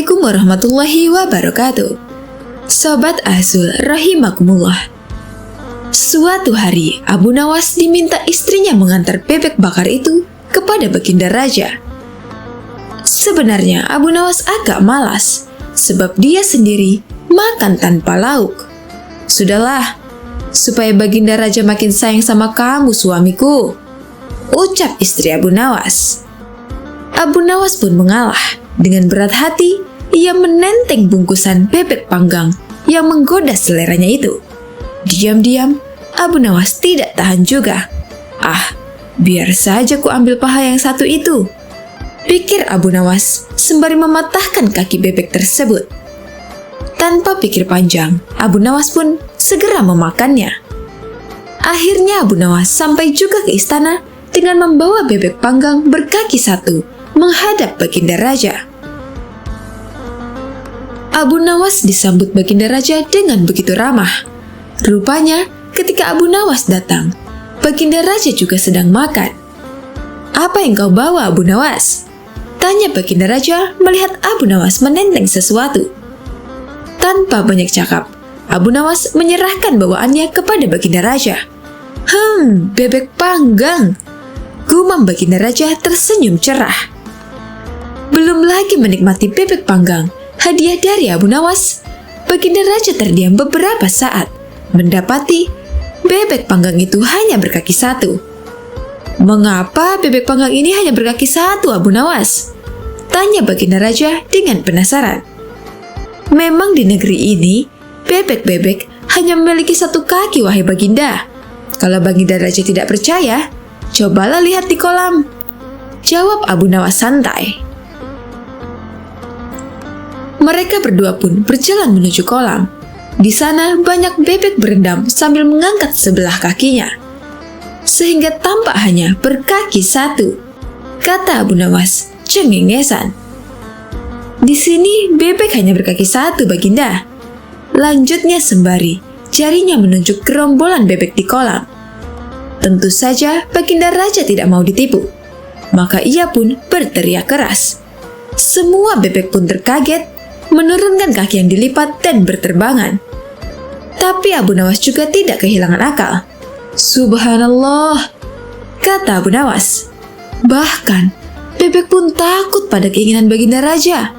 Assalamualaikum warahmatullahi wabarakatuh. Sobat Azul rahimakumullah. Suatu hari, Abu Nawas diminta istrinya mengantar bebek bakar itu kepada Baginda Raja. Sebenarnya Abu Nawas agak malas, sebab dia sendiri makan tanpa lauk. Sudahlah, supaya Baginda Raja makin sayang sama kamu suamiku, ucap istri Abu Nawas. Abu Nawas pun mengalah. Dengan berat hati, ia menenteng bungkusan bebek panggang yang menggoda seleranya itu. Diam-diam, Abu Nawas tidak tahan juga. Biar saja ku ambil paha yang satu itu, pikir Abu Nawas sembari mematahkan kaki bebek tersebut. Tanpa pikir panjang, Abu Nawas pun segera memakannya. Akhirnya Abu Nawas sampai juga ke istana dengan membawa bebek panggang berkaki satu menghadap Baginda Raja. Abu Nawas disambut Baginda Raja dengan begitu ramah. Rupanya ketika Abu Nawas datang, Baginda Raja juga sedang makan. "Apa yang kau bawa, Abu Nawas?" tanya Baginda Raja melihat Abu Nawas menenteng sesuatu. Tanpa banyak cakap, Abu Nawas menyerahkan bawaannya kepada Baginda Raja. Bebek panggang," gumam Baginda Raja tersenyum cerah. Belum lagi menikmati bebek panggang, hadiah dari Abu Nawas, Baginda Raja terdiam beberapa saat, mendapati bebek panggang itu hanya berkaki satu. "Mengapa bebek panggang ini hanya berkaki satu, Abu Nawas?" tanya Baginda Raja dengan penasaran. "Memang di negeri ini, bebek-bebek hanya memiliki satu kaki, wahai Baginda. Kalau Baginda Raja tidak percaya, cobalah lihat di kolam," jawab Abu Nawas santai. Mereka berdua pun berjalan menuju kolam. Di sana banyak bebek berendam sambil mengangkat sebelah kakinya, sehingga tampak hanya berkaki satu, kata Abu Nawas cengengesan. "Di sini bebek hanya berkaki satu, Baginda," lanjutnya sembari jarinya menunjuk gerombolan bebek di kolam. Tentu saja Baginda Raja tidak mau ditipu, maka ia pun berteriak keras. Semua bebek pun terkaget, menurunkan kaki yang dilipat dan berterbangan. Tapi Abu Nawas juga tidak kehilangan akal. "Subhanallah," kata Abu Nawas. Bahkan, bebek pun takut pada keinginan Baginda Raja.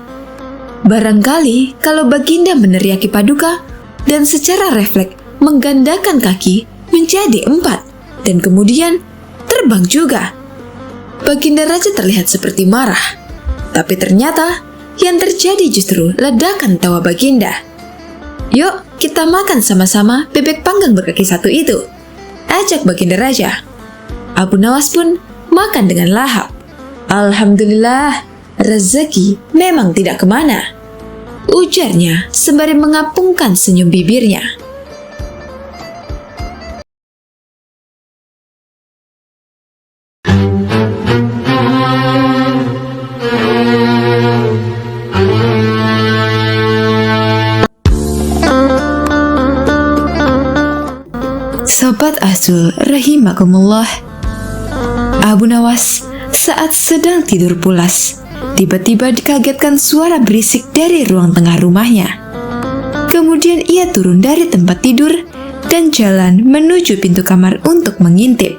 Barangkali kalau Baginda meneriaki paduka dan secara refleks menggandakan kaki menjadi 4 dan kemudian terbang juga. Baginda Raja terlihat seperti marah, tapi ternyata yang terjadi justru ledakan tawa Baginda. "Yuk, kita makan sama-sama bebek panggang berkaki satu itu," ajak Baginda Raja. Abu Nawas pun makan dengan lahap. "Alhamdulillah, rezeki memang tidak kemana," ujarnya sembari mengapungkan senyum bibirnya. Sobat Azul rahimakumullah. Abu Nawas saat sedang tidur pulas, tiba-tiba dikagetkan suara berisik dari ruang tengah rumahnya. Kemudian ia turun dari tempat tidur dan jalan menuju pintu kamar untuk mengintip.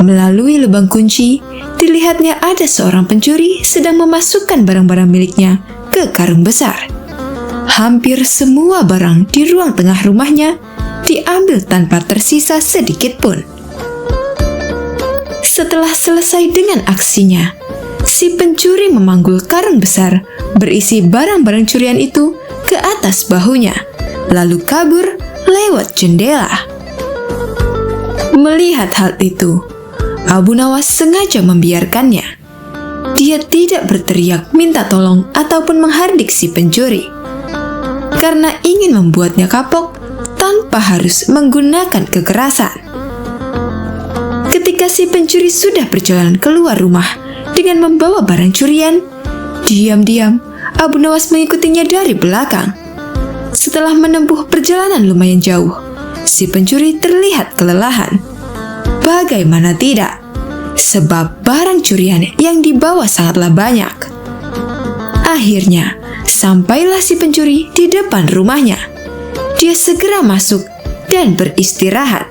Melalui lubang kunci, dilihatnya ada seorang pencuri sedang memasukkan barang-barang miliknya ke karung besar. Hampir semua barang di ruang tengah rumahnya diambil tanpa tersisa sedikit pun. Setelah selesai dengan aksinya, si pencuri memanggul karung besar berisi barang-barang curian itu ke atas bahunya, lalu kabur lewat jendela. Melihat hal itu, Abu Nawas sengaja membiarkannya. Dia tidak berteriak minta tolong ataupun menghardik si pencuri, karena ingin membuatnya kapok tanpa harus menggunakan kekerasan. Ketika si pencuri sudah berjalan keluar rumah dengan membawa barang curian, diam-diam Abu Nawas mengikutinya dari belakang. Setelah menempuh perjalanan lumayan jauh, si pencuri terlihat kelelahan. Bagaimana tidak, sebab barang curian yang dibawa sangatlah banyak. Akhirnya, sampailah si pencuri di depan rumahnya. Dia segera masuk dan beristirahat.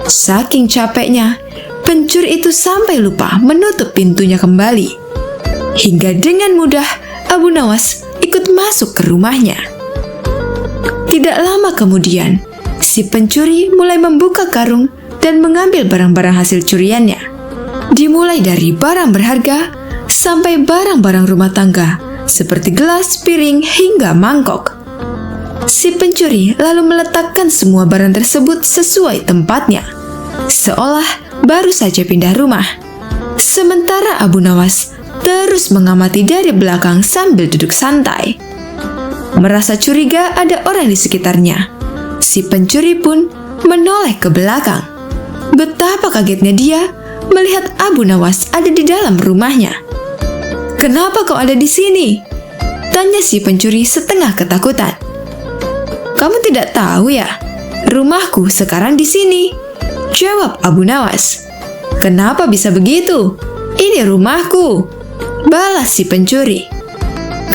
Saking capeknya, pencuri itu sampai lupa menutup pintunya kembali. Hingga dengan mudah, Abu Nawas ikut masuk ke rumahnya. Tidak lama kemudian, si pencuri mulai membuka karung dan mengambil barang-barang hasil curiannya. Dimulai dari barang berharga sampai barang-barang rumah tangga seperti gelas, piring, hingga mangkok. Si pencuri lalu meletakkan semua barang tersebut sesuai tempatnya, seolah baru saja pindah rumah. Sementara Abu Nawas terus mengamati dari belakang sambil duduk santai. Merasa curiga ada orang di sekitarnya, si pencuri pun menoleh ke belakang. Betapa kagetnya dia melihat Abu Nawas ada di dalam rumahnya. "Kenapa kau ada di sini?" tanya si pencuri setengah ketakutan. "Kamu tidak tahu ya? Rumahku sekarang di sini," jawab Abu Nawas. "Kenapa bisa begitu? Ini rumahku," balas si pencuri.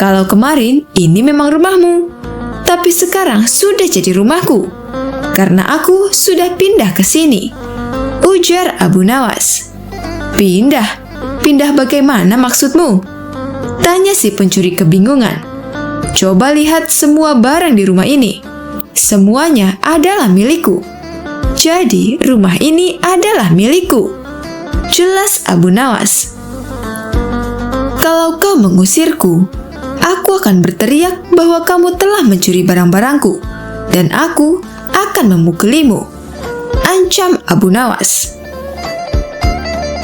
"Kalau kemarin ini memang rumahmu, tapi sekarang sudah jadi rumahku, karena aku sudah pindah ke sini," ujar Abu Nawas. "Pindah? Pindah bagaimana maksudmu?" tanya si pencuri kebingungan. "Coba lihat semua barang di rumah ini. Semuanya adalah milikku. Jadi rumah ini adalah milikku," jelas Abu Nawas. "Kalau kau mengusirku, aku akan berteriak bahwa kamu telah mencuri barang-barangku, dan aku akan memukulimu," ancam Abu Nawas.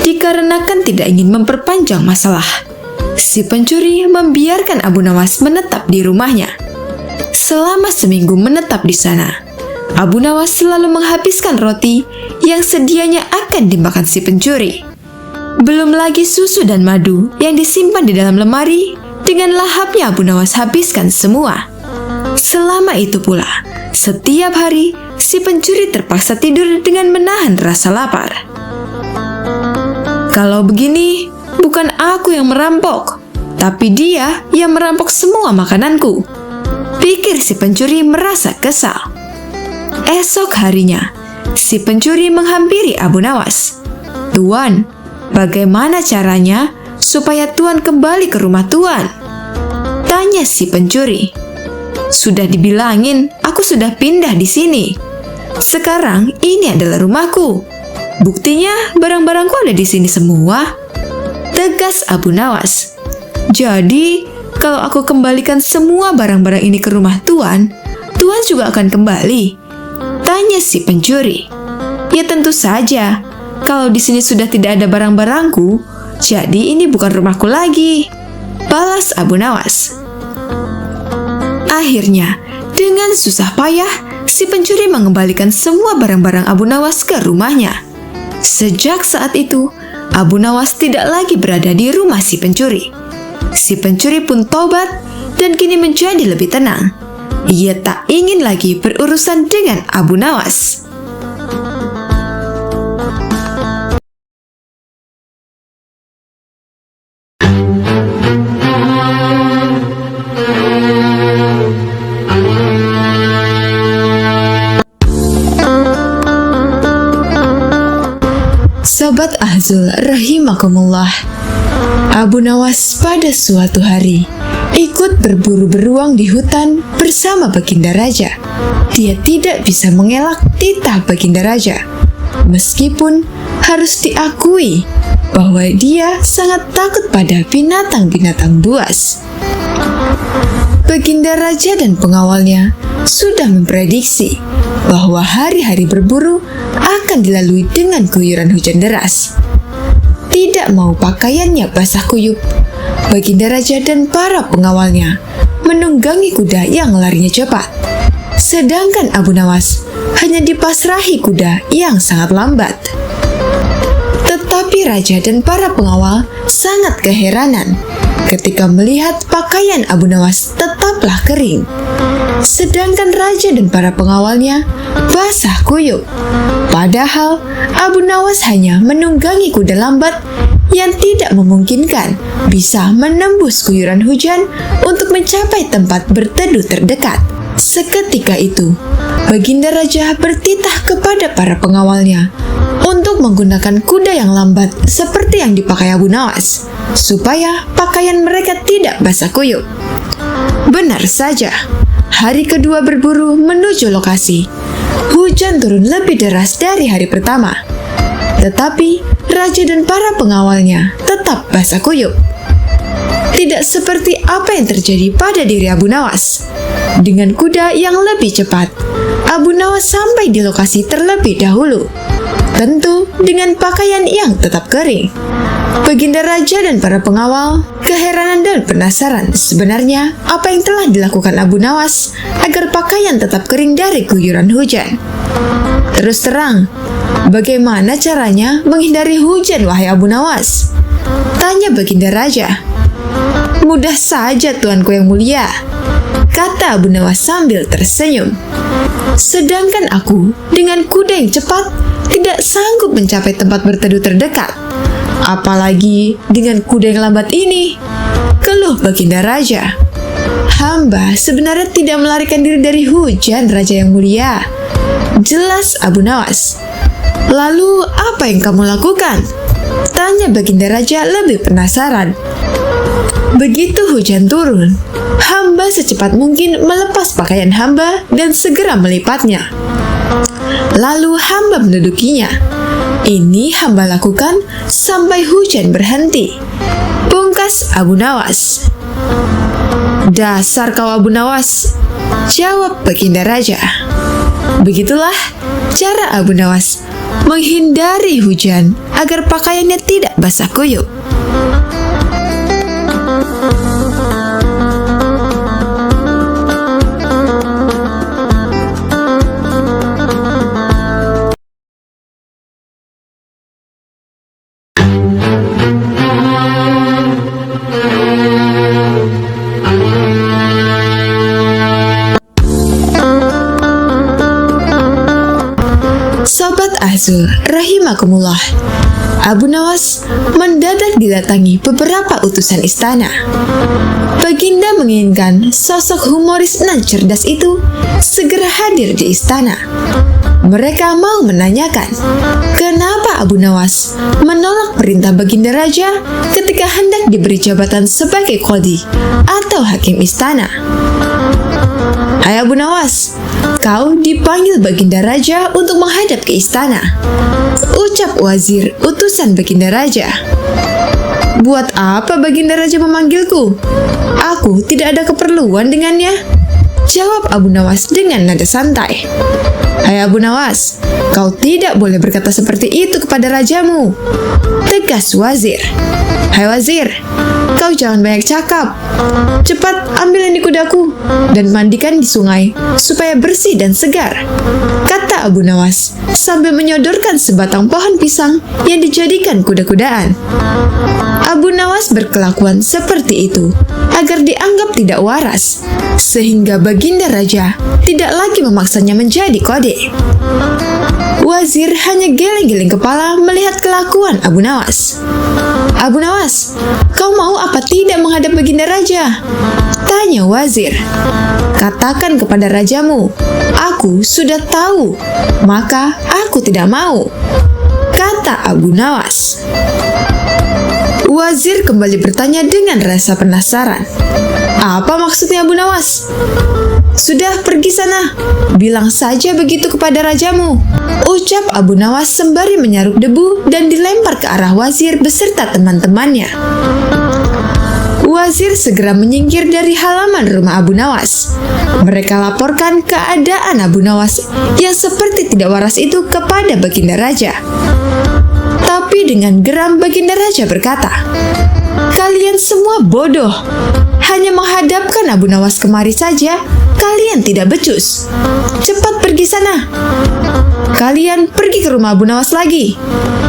Dikarenakan tidak ingin memperpanjang masalah, si pencuri membiarkan Abu Nawas menetap di rumahnya. Selama seminggu menetap di sana, Abu Nawas selalu menghabiskan roti yang sedianya akan dimakan si pencuri. Belum lagi susu dan madu yang disimpan di dalam lemari, dengan lahapnya Abu Nawas habiskan semua. Selama itu pula, setiap hari si pencuri terpaksa tidur dengan menahan rasa lapar. "Kalau begini, bukan aku yang merampok, tapi dia yang merampok semua makananku," pikir si pencuri merasa kesal. Esok harinya, si pencuri menghampiri Abu Nawas. "Tuan, bagaimana caranya supaya Tuan kembali ke rumah Tuan?" tanya si pencuri. "Sudah dibilangin, aku sudah pindah di sini. Sekarang ini adalah rumahku. Buktinya barang-barangku ada di sini semua," tegas Abu Nawas. "Jadi, kalau aku kembalikan semua barang-barang ini ke rumah Tuan, Tuan juga akan kembali?" tanya si pencuri. "Ya tentu saja. Kalau di sini sudah tidak ada barang-barangku, jadi ini bukan rumahku lagi," balas Abu Nawas. Akhirnya, dengan susah payah, si pencuri mengembalikan semua barang-barang Abu Nawas ke rumahnya. Sejak saat itu, Abu Nawas tidak lagi berada di rumah si pencuri. Si pencuri pun tobat dan kini menjadi lebih tenang. Ia tak ingin lagi berurusan dengan Abu Nawas. Sobat Ahzul rahimakumullah, Abu Nawas pada suatu hari ikut berburu beruang di hutan bersama Baginda Raja. Dia tidak bisa mengelak titah Baginda Raja, meskipun harus diakui bahwa dia sangat takut pada binatang-binatang buas. Baginda Raja dan pengawalnya sudah memprediksi bahwa hari-hari berburu akan dilalui dengan guyuran hujan deras. Tidak mau pakaiannya basah kuyup, Baginda Raja dan para pengawalnya menunggangi kuda yang larinya cepat. Sedangkan Abu Nawas hanya dipasrahi kuda yang sangat lambat. Tetapi Raja dan para pengawal sangat keheranan ketika melihat pakaian Abu Nawas tetaplah kering, sedangkan Raja dan para pengawalnya basah kuyup. Padahal Abu Nawas hanya menunggangi kuda lambat yang tidak memungkinkan bisa menembus guyuran hujan untuk mencapai tempat berteduh terdekat. Seketika itu, Baginda Raja bertitah kepada para pengawalnya untuk menggunakan kuda yang lambat seperti yang dipakai Abu Nawas, supaya pakaian mereka tidak basah kuyup. Benar saja, hari kedua berburu menuju lokasi. Hujan turun lebih deras dari hari pertama, tetapi raja dan para pengawalnya tetap basah kuyup. Tidak seperti apa yang terjadi pada diri Abu Nawas. Dengan kuda yang lebih cepat, Abu Nawas sampai di lokasi terlebih dahulu. Tentu dengan pakaian yang tetap kering. Baginda Raja dan para pengawal keheranan dan penasaran sebenarnya apa yang telah dilakukan Abu Nawas agar pakaian tetap kering dari guyuran hujan. Terus terang, bagaimana caranya menghindari hujan, wahai Abu Nawas? Tanya Baginda Raja. Mudah saja, tuanku yang mulia, kata Abu Nawas sambil tersenyum. Sedangkan aku dengan kuda yang cepat tidak sanggup mencapai tempat berteduh terdekat. Apalagi dengan kuda yang lambat ini, keluh Baginda Raja. Hamba sebenarnya tidak melarikan diri dari hujan, Raja yang mulia, jelas Abu Nawas. Lalu apa yang kamu lakukan? Tanya Baginda Raja lebih penasaran. Begitu hujan turun, hamba secepat mungkin melepas pakaian hamba dan segera melipatnya. Lalu hamba mendudukinya. Ini hamba lakukan sampai hujan berhenti, pungkas Abu Nawas. Dasar kau Abu Nawas, jawab Baginda Raja. Begitulah cara Abu Nawas menghindari hujan agar pakaiannya tidak basah kuyup. Sobat Azul, rahimakumullah. Abu Nawas mendadak didatangi beberapa utusan istana. Baginda menginginkan sosok humoris nan cerdas itu segera hadir di istana. Mereka mau menanyakan, kenapa Abu Nawas menolak perintah Baginda Raja ketika hendak diberi jabatan sebagai qadhi atau hakim istana. Hai Abu Nawas, kau dipanggil Baginda Raja untuk menghadap ke istana, ucap wazir utusan Baginda Raja. Buat apa Baginda Raja memanggilku? Aku tidak ada keperluan dengannya, jawab Abu Nawas dengan nada santai. Hai Abu Nawas, kau tidak boleh berkata seperti itu kepada rajamu, tegas wazir. Hai wazir, kau jangan banyak cakap. Cepat ambil ini kudaku dan mandikan di sungai supaya bersih dan segar, kata Abu Nawas sambil menyodorkan sebatang pohon pisang yang dijadikan kuda-kudaan. Abu Nawas berkelakuan seperti itu agar dianggap tidak waras, sehingga Baginda Raja tidak lagi memaksanya menjadi qadhi. Wazir hanya geleng-geleng kepala melihat kelakuan Abu Nawas. Abu Nawas, kau mau apa tidak menghadap Baginda Raja? Tanya wazir. Katakan kepada rajamu, aku sudah tahu, maka aku tidak mau, kata Abu Nawas. Wazir kembali bertanya dengan rasa penasaran. Apa maksudnya Abu Nawas? Sudah pergi sana, bilang saja begitu kepada rajamu, ucap Abu Nawas sembari menyaruk debu dan dilempar ke arah wazir beserta teman-temannya. Wazir segera menyingkir dari halaman rumah Abu Nawas. Mereka laporkan keadaan Abu Nawas yang seperti tidak waras itu kepada Baginda Raja. Tapi dengan geram Baginda Raja berkata, kalian semua bodoh. Hanya menghadapkan Abu Nawas kemari saja, kalian tidak becus. Cepat pergi sana. Kalian pergi ke rumah Abu Nawas lagi.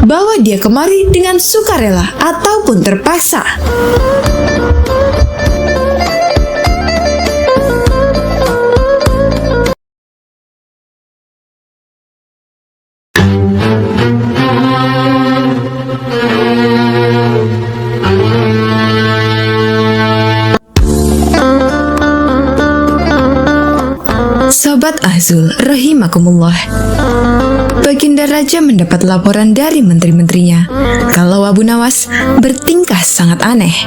Bawa dia kemari dengan sukarela ataupun terpaksa. Sobat Azul rahimakumullah, Baginda Raja mendapat laporan dari menteri-menterinya kalau Abu Nawas bertingkah sangat aneh.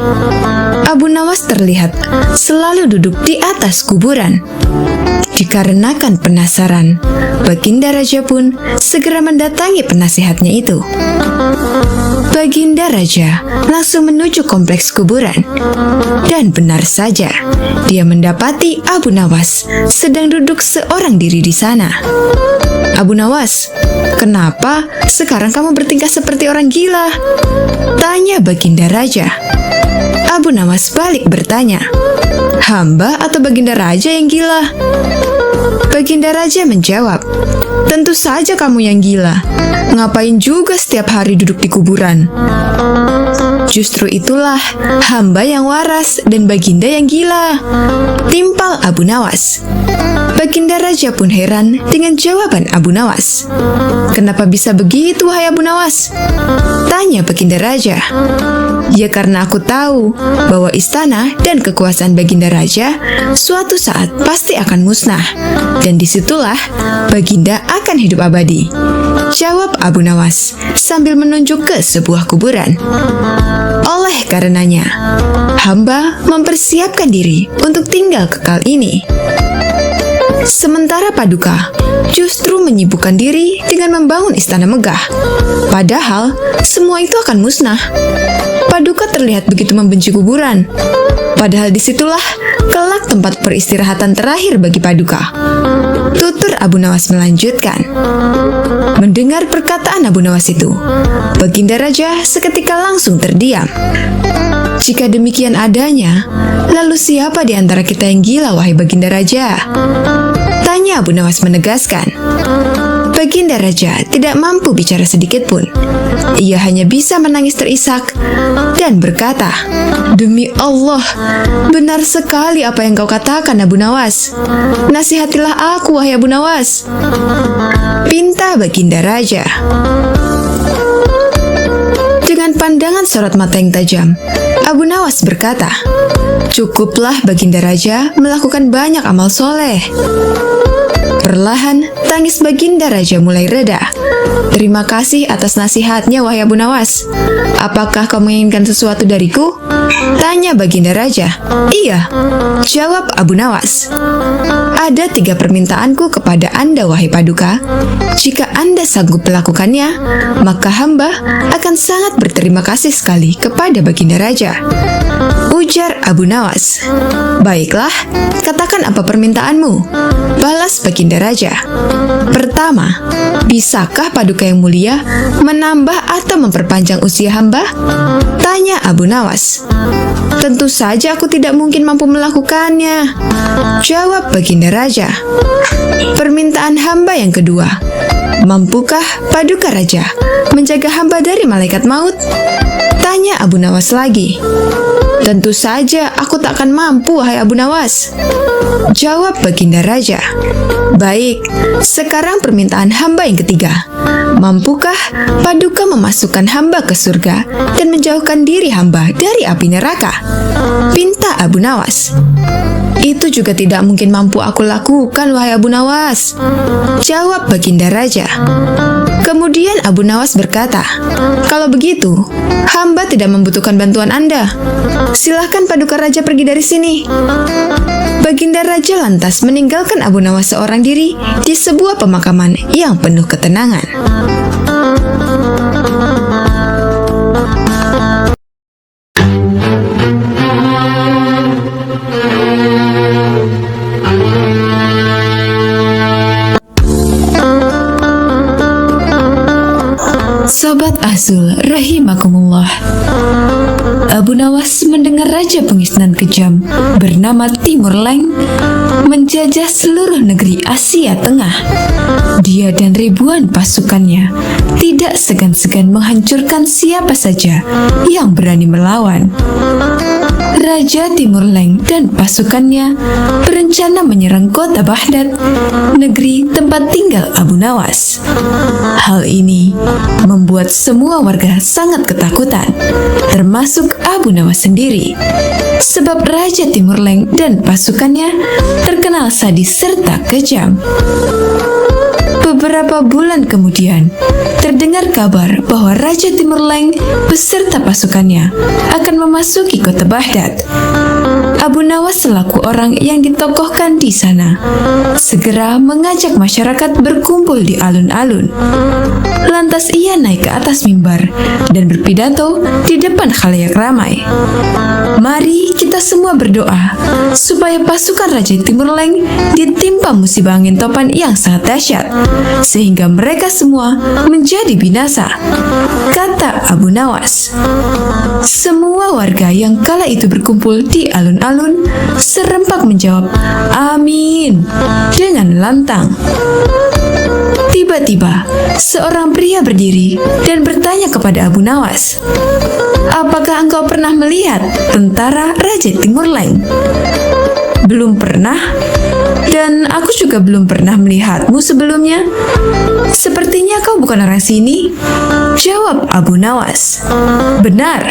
Abu Nawas terlihat selalu duduk di atas kuburan. Dikarenakan penasaran, Baginda Raja pun segera mendatangi penasihatnya itu. Baginda Raja langsung menuju kompleks kuburan. Dan benar saja, dia mendapati Abu Nawas sedang duduk seorang diri di sana. Abu Nawas, kenapa sekarang kamu bertingkah seperti orang gila? Tanya Baginda Raja. Abu Nawas balik bertanya, hamba atau Baginda Raja yang gila? Baginda Raja menjawab, tentu saja kamu yang gila. Ngapain juga setiap hari duduk di kuburan? Justru itulah hamba yang waras dan Baginda yang gila, timpal Abu Nawas. Baginda Raja pun heran dengan jawaban Abu Nawas. Kenapa bisa begitu, wahai Abu Nawas? Tanya Baginda Raja. Ya karena aku tahu bahwa istana dan kekuasaan Baginda Raja suatu saat pasti akan musnah. Dan disitulah Baginda akan hidup abadi. Jawab Abu Nawas sambil menunjuk ke sebuah kuburan. Oleh karenanya, hamba mempersiapkan diri untuk tinggal kekal ini. Sementara Paduka justru menyibukkan diri dengan membangun istana megah. Padahal semua itu akan musnah. Paduka terlihat begitu membenci kuburan. Padahal disitulah kelak tempat peristirahatan terakhir bagi Paduka. Tutur Abu Nawas melanjutkan. Mendengar perkataan Abu Nawas itu, Baginda Raja seketika langsung terdiam. Jika demikian adanya, lalu siapa di antara kita yang gila, wahai Baginda Raja? Tanya Abu Nawas menegaskan. Baginda Raja tidak mampu bicara sedikit pun. Ia hanya bisa menangis terisak dan berkata, demi Allah, benar sekali apa yang kau katakan, Abu Nawas. Nasihatilah aku, wahai Abu Nawas. Pinta Baginda Raja. Dengan pandangan sorot mata yang tajam, Abu Nawas berkata, cukuplah Baginda Raja melakukan banyak amal soleh. Perlahan, tangis Baginda Raja mulai reda. Terima kasih atas nasihatnya, wahai Abu Nawas. Apakah kau menginginkan sesuatu dariku? Tanya Baginda Raja. Iya, jawab Abu Nawas. Ada 3 permintaanku kepada Anda, wahai Paduka. Jika Anda sanggup melakukannya, maka hamba akan sangat berterima kasih sekali kepada Baginda Raja. Ujar Abu Nawas. Baiklah, katakan apa permintaanmu? Balas Baginda Raja. Pertama, bisakah Paduka yang mulia menambah atau memperpanjang usia hamba? Tanya Abu Nawas. Tentu saja aku tidak mungkin mampu melakukannya, jawab Baginda Raja. Permintaan hamba yang kedua, mampukah Paduka Raja menjaga hamba dari malaikat maut? Tanya Abu Nawas lagi. Tentu saja aku tak akan mampu, wahai Abu Nawas, jawab Baginda Raja. Baik, sekarang permintaan hamba yang ketiga. Mampukah Paduka memasukkan hamba ke surga dan menjauhkan diri hamba dari api neraka? Pinta Abu Nawas. Itu juga tidak mungkin mampu aku lakukan, wahai Abu Nawas, jawab Baginda Raja. Kemudian Abu Nawas berkata, kalau begitu, hamba tidak membutuhkan bantuan Anda. Silahkan Paduka Raja pergi dari sini. Baginda Raja lantas meninggalkan Abu Nawas seorang diri di sebuah pemakaman yang penuh ketenangan. Sobat Azul rahimakumullah, Abu Nawas mendengar Raja Pengisnan kejam bernama Timur Leng menjajah seluruh negeri Asia Tengah. Dia dan ribuan pasukannya tidak segan-segan menghancurkan siapa saja yang berani melawan. Raja Timur Leng dan pasukannya berencana menyerang kota Baghdad, negeri tempat tinggal Abu Nawas. Hal ini membuat semua warga sangat ketakutan, termasuk termasuk Abu Nawas sendiri. Sebab Raja Timur Leng dan pasukannya terkenal sadis serta kejam. Beberapa bulan kemudian, terdengar kabar bahwa Raja Timur Leng beserta pasukannya akan memasuki kota Baghdad. Abu Nawas selaku orang yang ditokohkan di sana segera mengajak masyarakat berkumpul di alun-alun. Lantas ia naik ke atas mimbar dan berpidato di depan khalayak ramai. Mari kita semua berdoa supaya pasukan Raja Timur Leng ditimpa musibah angin topan yang sangat dahsyat, sehingga mereka semua menjadi binasa, kata Abu Nawas. Semua warga yang kala itu berkumpul di alun-alun serempak menjawab amin dengan lantang. Tiba-tiba, seorang pria berdiri dan bertanya kepada Abu Nawas, "Apakah engkau pernah melihat tentara Raja Timur Leng?" "Belum pernah, dan aku juga belum pernah melihatmu sebelumnya. Sepertinya kau bukan orang sini," jawab Abu Nawas. "Benar,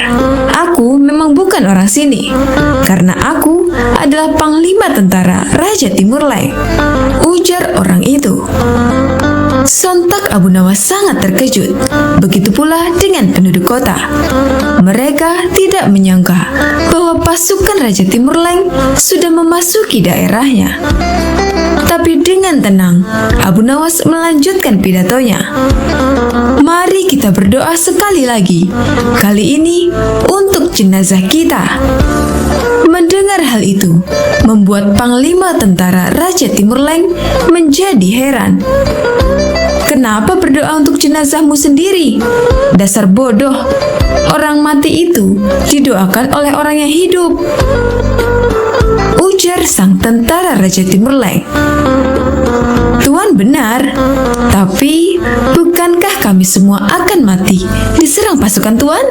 aku memang bukan orang sini, karena aku adalah panglima tentara Raja Timur Leng," ujar orang itu. Sontak Abu Nawas sangat terkejut. Begitu pula dengan penduduk kota. Mereka tidak menyangka bahwa pasukan Raja Timur Leng sudah memasuki daerahnya. Tapi dengan tenang, Abu Nawas melanjutkan pidatonya. "Mari kita berdoa sekali lagi, kali ini untuk jenazah kita." Mendengar hal itu, membuat panglima tentara Raja Timur Leng menjadi heran. "Kenapa berdoa untuk jenazahmu sendiri? Dasar bodoh, orang mati itu didoakan oleh orang yang hidup," ujar sang tentara Raja Timur Leng. "Tuan benar, tapi bukankah kami semua akan mati diserang pasukan Tuan?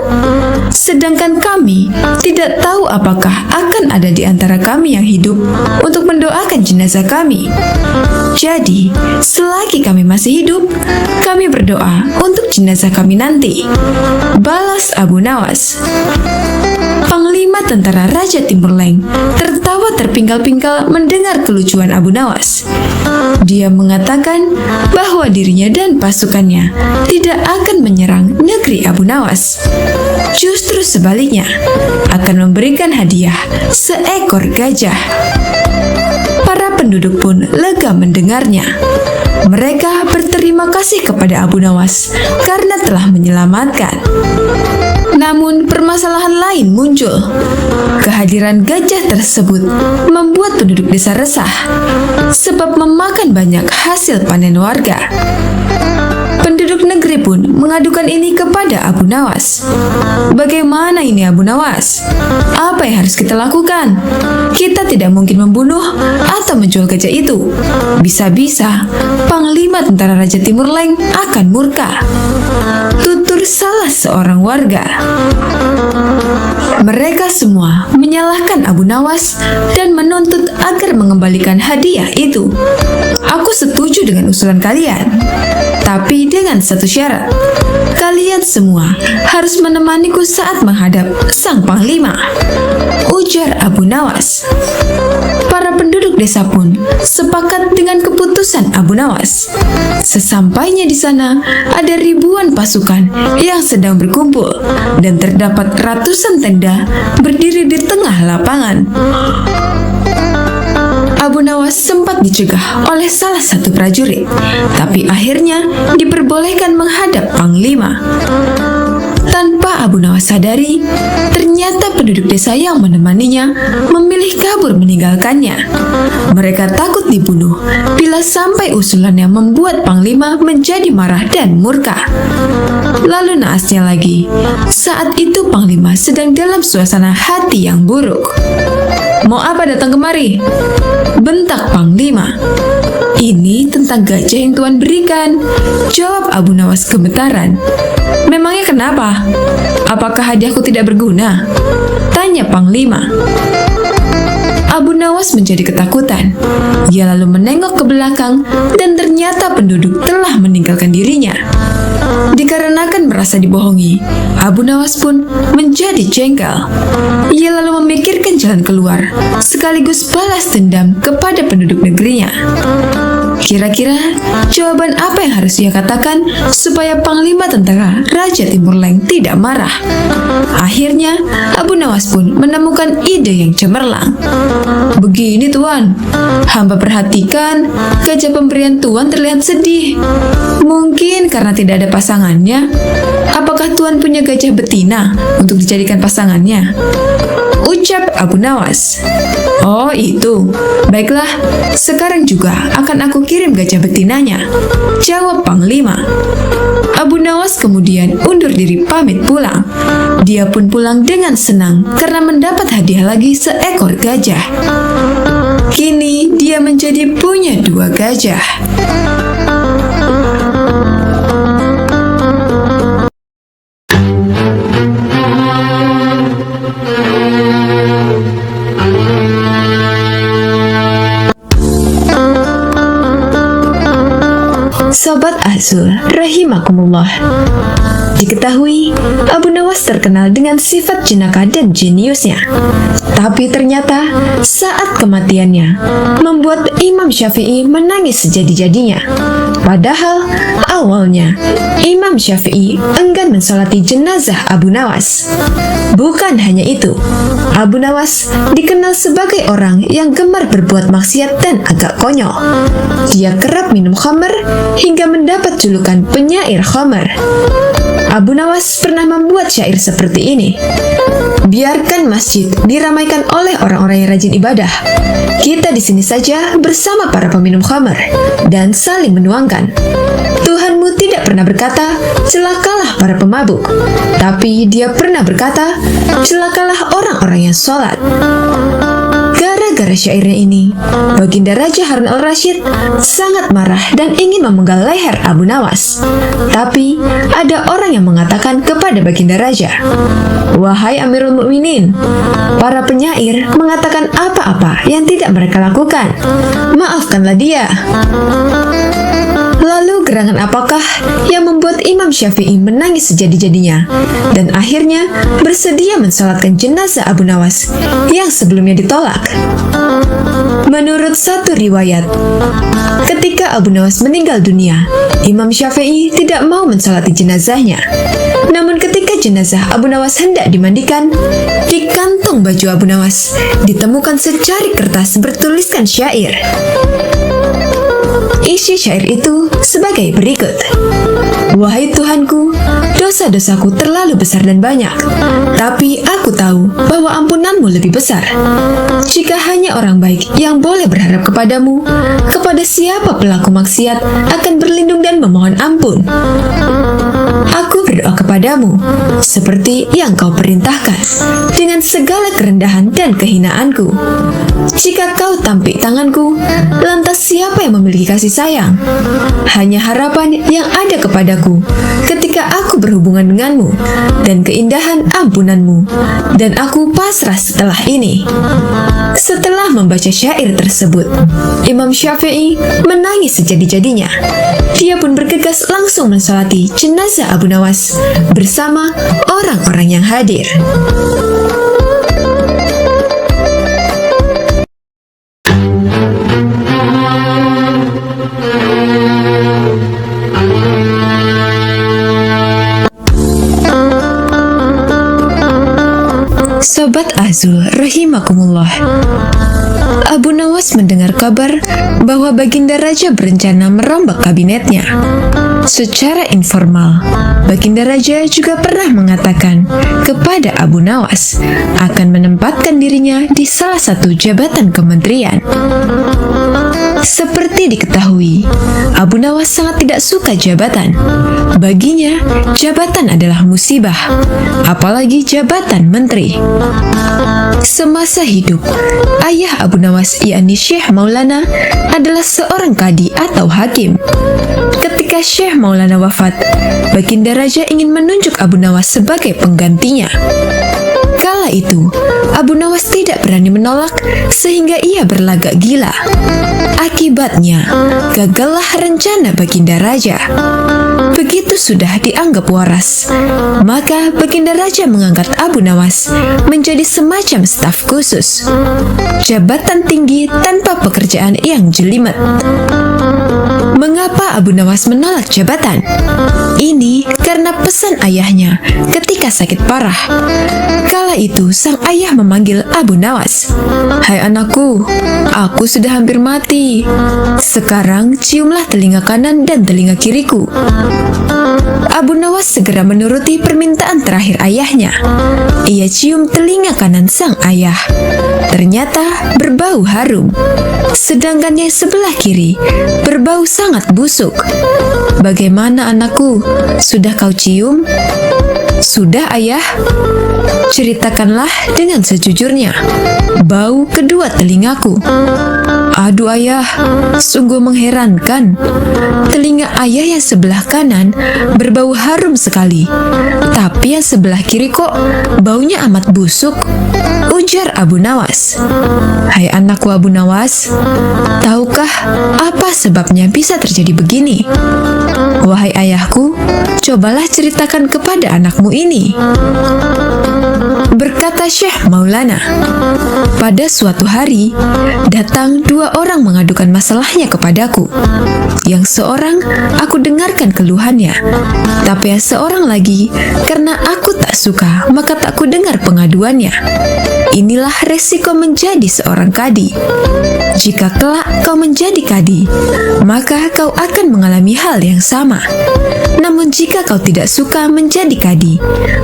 Sedangkan kami tidak tahu apakah akan ada di antara kami yang hidup untuk mendoakan jenazah kami. Jadi, selagi kami masih hidup, kami berdoa untuk jenazah kami nanti," balas Abu Nawas. Panglima tentara Raja Timur Leng tertawa terpingkal-pingkal mendengar kelucuan Abu Nawas. Dia mengatakan bahwa dirinya dan pasukannya tidak akan menyerang negeri Abu Nawas. Justru sebaliknya, akan memberikan hadiah seekor gajah. Para penduduk pun lega mendengarnya. Mereka berterima kasih kepada Abu Nawas karena telah menyelamatkan. Namun permasalahan lain muncul. Kehadiran gajah tersebut membuat penduduk desa resah, sebab memakan banyak hasil panen warga. Penduduk negeri pun mengadukan ini kepada Abu Nawas. "Bagaimana ini Abu Nawas? Apa yang harus kita lakukan? Kita tidak mungkin membunuh atau menjual gajah itu. Bisa-bisa Panglima Tentara Raja Timur Leng akan murka," tutur salah seorang warga. Mereka semua menyalahkan Abu Nawas dan menuntut agar mengembalikan hadiah itu. "Aku setuju dengan usulan kalian, tapi dengan satu syarat. Kalian semua harus menemaniku saat menghadap sang panglima," ujar Abu Nawas. Para penduduk desa pun sepakat dengan keputusan Abu Nawas. Sesampainya di sana, ada ribuan pasukan yang sedang berkumpul dan terdapat ratusan tenda berdiri di tengah lapangan. Abu Nawas sempat dicegah oleh salah satu prajurit, tapi akhirnya diperbolehkan menghadap panglima. Tanpa Abu Nawas sadari, ternyata penduduk desa yang menemaninya memilih kabur meninggalkannya. Mereka takut dibunuh bila sampai usulannya membuat panglima menjadi marah dan murka. Lalu naasnya lagi, saat itu panglima sedang dalam suasana hati yang buruk. "Mau apa datang kemari?" bentak panglima. "Ini tentang gajah yang Tuan berikan," jawab Abu Nawas gemetaran. "Memangnya kenapa? Apakah hadiahku tidak berguna?" tanya panglima. Abu Nawas menjadi ketakutan. Ia lalu menengok ke belakang dan ternyata penduduk telah meninggalkan dirinya. Dikarenakan merasa dibohongi, Abu Nawas pun menjadi jengkel. Ia lalu memikirkan jalan keluar, sekaligus balas dendam kepada penduduk negerinya. Kira-kira jawaban apa yang harus ia katakan supaya Panglima Tentara Raja Timur Leng tidak marah? Akhirnya, Abu Nawas pun menemukan ide yang cemerlang. Begini Tuan, hamba perhatikan gajah pemberian Tuan terlihat sedih. Mungkin karena tidak ada pasangannya. Apakah Tuan punya gajah betina untuk dijadikan pasangannya? Ucap Abu Nawas. Oh itu, baiklah, sekarang juga akan aku kirim gajah betinanya, jawab Panglima. Abu Nawas kemudian undur diri pamit pulang. Dia pun pulang dengan senang karena mendapat hadiah lagi seekor gajah. Kini dia menjadi punya 2 gajah. Sobat Azul, rahimakumullah. Diketahui, Abu Nawas terkenal dengan sifat jenaka dan jeniusnya. Tapi ternyata saat kematiannya membuat Imam Syafi'i menangis sejadi-jadinya. Padahal awalnya Imam Syafi'i enggan mensolati jenazah Abu Nawas. Bukan hanya itu, Abu Nawas dikenal sebagai orang yang gemar berbuat maksiat dan agak konyol. Dia kerap minum khamr hingga mendapat julukan penyair khamr. Abu Nawas pernah membuat syair seperti ini. Biarkan masjid diramaikan oleh orang-orang yang rajin ibadah. Kita di sini saja bersama para peminum khamr dan saling menuangkan. Tuhanmu tidak pernah berkata, celakalah para pemabuk. Tapi dia pernah berkata, celakalah orang-orang yang sholat. Gara-gara syairnya ini, Baginda Raja Harun al-Rasyid sangat marah dan ingin memenggal leher Abu Nawas. Tapi ada orang yang mengatakan kepada Baginda Raja, "Wahai Amirul Mukminin, para penyair mengatakan apa-apa yang tidak mereka lakukan. Maafkanlah dia." Lalu gerangan apakah yang membuat Imam Syafi'i menangis sejadi-jadinya dan akhirnya bersedia mensolatkan jenazah Abu Nawas yang sebelumnya ditolak? Menurut satu riwayat, ketika Abu Nawas meninggal dunia, Imam Syafi'i tidak mau mensolati jenazahnya. Namun ketika jenazah Abu Nawas hendak dimandikan, di kantong baju Abu Nawas ditemukan secari kertas bertuliskan syair. Isi syair itu sebagai berikut. Wahai Tuhanku, dosa-dosaku terlalu besar dan banyak, tapi aku tahu bahwa ampunanmu lebih besar. Jika hanya orang baik yang boleh berharap kepadamu, kepada siapa pelaku maksiat akan berlindung dan memohon ampun? Aku berdoa kepadamu, seperti yang kau perintahkan, dengan segala kerendahan dan kehinaanku. Jika kau tampik tanganku, lantas siapa yang memiliki kasih sayang? Hanya harapan yang ada kepadaku ketika aku berhubungan denganmu dan keindahan ampunanmu, dan aku pasrah setelah ini. Setelah membaca syair tersebut, Imam Syafi'i menangis sejadi-jadinya. Dia pun bergegas langsung mensolati jenazah Abu Nawas bersama orang-orang yang hadir. Sobat Azul rahimakumullah, Abu Nawas mendengar kabar bahwa Baginda Raja berencana merombak kabinetnya. Secara informal, Baginda Raja juga pernah mengatakan kepada Abu Nawas akan menempatkan dirinya di salah satu jabatan kementerian. Seperti diketahui, Abu Nawas sangat tidak suka jabatan. Baginya, jabatan adalah musibah, apalagi jabatan menteri. Semasa hidup, ayah Abu Nawas, yakni Syekh Maulana, adalah seorang kadi atau hakim. Ketika Syekh Maulana wafat, Baginda Raja ingin menunjuk Abu Nawas sebagai penggantinya. Kala itu, Abu Nawas tidak berani menolak sehingga ia berlagak gila. Akibatnya, gagallah rencana Baginda Raja. Begitu sudah dianggap waras, maka Baginda Raja mengangkat Abu Nawas menjadi semacam staf khusus, jabatan tinggi tanpa pekerjaan yang jelimet. Mengapa Abu Nawas menolak jabatan? Ini karena pesan ayahnya ketika sakit parah. Kala itu sang ayah memanggil Abu Nawas. "Hai anakku, aku sudah hampir mati. Sekarang ciumlah telinga kanan dan telinga kiriku." Abu Nawas segera menuruti permintaan terakhir ayahnya. Ia cium telinga kanan sang ayah. Ternyata berbau harum. Sedangkan yang sebelah kiri berbau sangat busuk. "Bagaimana anakku? Sudah kau cium?" "Sudah ayah." "Ceritakanlah dengan sejujurnya. Bau kedua telingaku." "Aduh ayah, sungguh mengherankan. Telinga ayah yang sebelah kanan berbau harum sekali, tapi yang sebelah kiri kok baunya amat busuk," ujar Abu Nawas. "Hai anakku Abu Nawas, tahukah apa sebabnya bisa terjadi begini?" "Wahai ayahku, cobalah ceritakan kepada anakmu ini," berkata Syekh Maulana. "Pada suatu hari, datang dua orang mengadukan masalahnya kepadaku. Yang seorang aku dengarkan keluhannya, tapi yang seorang lagi karena aku tak suka maka tak ku dengar pengaduannya. Inilah resiko menjadi seorang kadi. Jika kelak kau menjadi kadi, maka kau akan mengalami hal yang sama. Namun jika kau tidak suka menjadi kadi,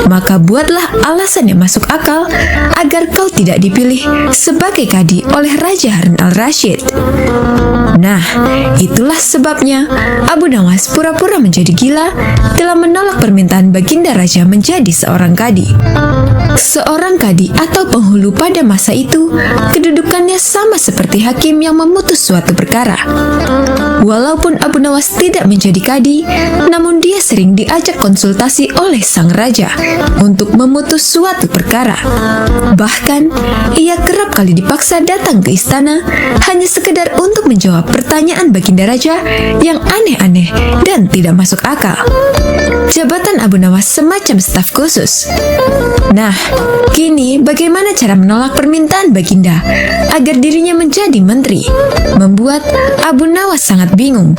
maka buatlah alasan yang masuk akal agar kau tidak dipilih sebagai kadi oleh Raja Harun al-Rasyid." Nah, itulah sebabnya Abu Nawas pura-pura menjadi gila dalam menolak permintaan Baginda Raja menjadi seorang kadi. Seorang kadi atau penghulu pada masa itu kedudukannya sama seperti hakim yang memutus suatu perkara. Walaupun Abu Nawas tidak menjadi kadi, namun dia sering diajak konsultasi oleh sang raja untuk memutus suatu perkara. Bahkan, ia kerap kali dipaksa datang ke istana hanya sekedar untuk menjawab pertanyaan Baginda Raja yang aneh-aneh dan tidak masuk akal. Jabatan Abu Nawas semacam staf khusus. Nah, kini bagaimana cara menolak permintaan Baginda agar dirinya menjadi menteri? Membuat Abu Nawas sangat bingung.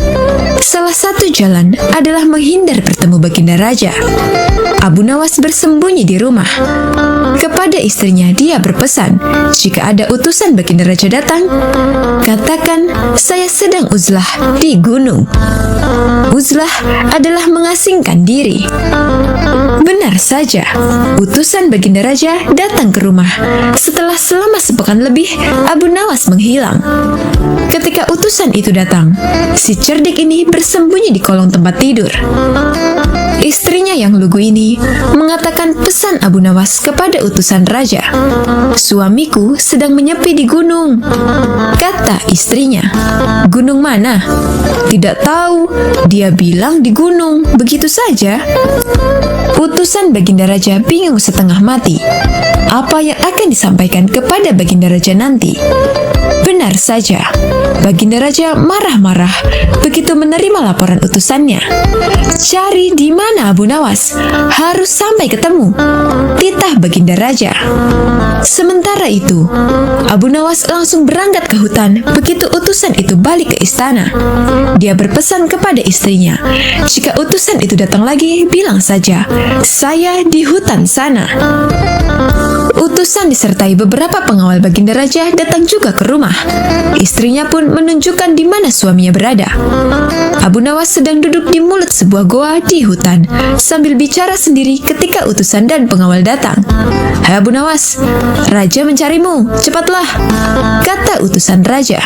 Salah satu jalan adalah menghindar bertemu Baginda Raja. Abu Nawas bersembunyi di rumah. Kepada istrinya dia berpesan, jika ada utusan Baginda Raja datang, katakan saya sedang uzlah di gunung. Uzlah adalah mengasingkan diri. Benar saja, utusan Baginda Raja datang ke rumah. Setelah selama sepekan lebih, Abu Nawas menghilang. Ketika utusan itu datang, si cerdik ini bersembunyi di kolong tempat tidur. Istrinya yang lugu ini mengatakan pesan Abu Nawas kepada utusan raja. "Suamiku sedang menyepi di gunung," kata istrinya. "Gunung mana?" "Tidak tahu, dia bilang di gunung, begitu saja." Utusan Baginda Raja bingung setengah mati. Apa yang akan disampaikan kepada Baginda Raja nanti? Benar saja, Baginda Raja marah-marah begitu menerima laporan utusannya. "Cari di mana Abu Nawas? Harus sampai ketemu," titah Baginda Raja. Sementara itu, Abu Nawas langsung berangkat ke hutan begitu utusan itu balik ke istana. Dia berpesan kepada istrinya, jika utusan itu datang lagi, bilang saja, "Saya di hutan sana." Utusan disertai beberapa pengawal Baginda Raja datang juga ke rumah. Istrinya pun menunjukkan di mana suaminya berada. Abu Nawas sedang duduk di mulut sebuah goa di hutan sambil bicara sendiri ketika utusan dan pengawal datang. "Hai Abu Nawas, Raja mencarimu, cepatlah," kata utusan Raja.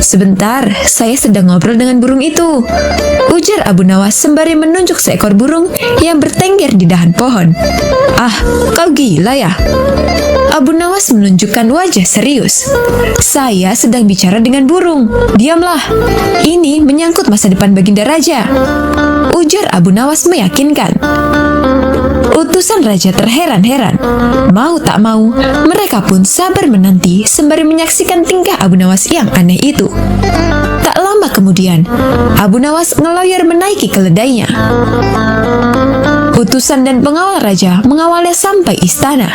"Sebentar, saya sedang ngobrol dengan burung itu," ujar Abu Nawas sembari menunjuk seekor burung yang bertengger di dahan pohon. "Ah, kau gila ya? Abu Nawas menunjukkan wajah serius. "Saya sedang bicara dengan burung. Diamlah. Ini menyangkut masa depan Baginda Raja," ujar Abu Nawas meyakinkan. Utusan raja terheran-heran. Mau tak mau, mereka pun sabar menanti sembari menyaksikan tingkah Abu Nawas yang aneh itu. Tak lama kemudian, Abu Nawas ngeloyor menaiki keledainya. Utusan dan pengawal raja mengawalnya sampai istana.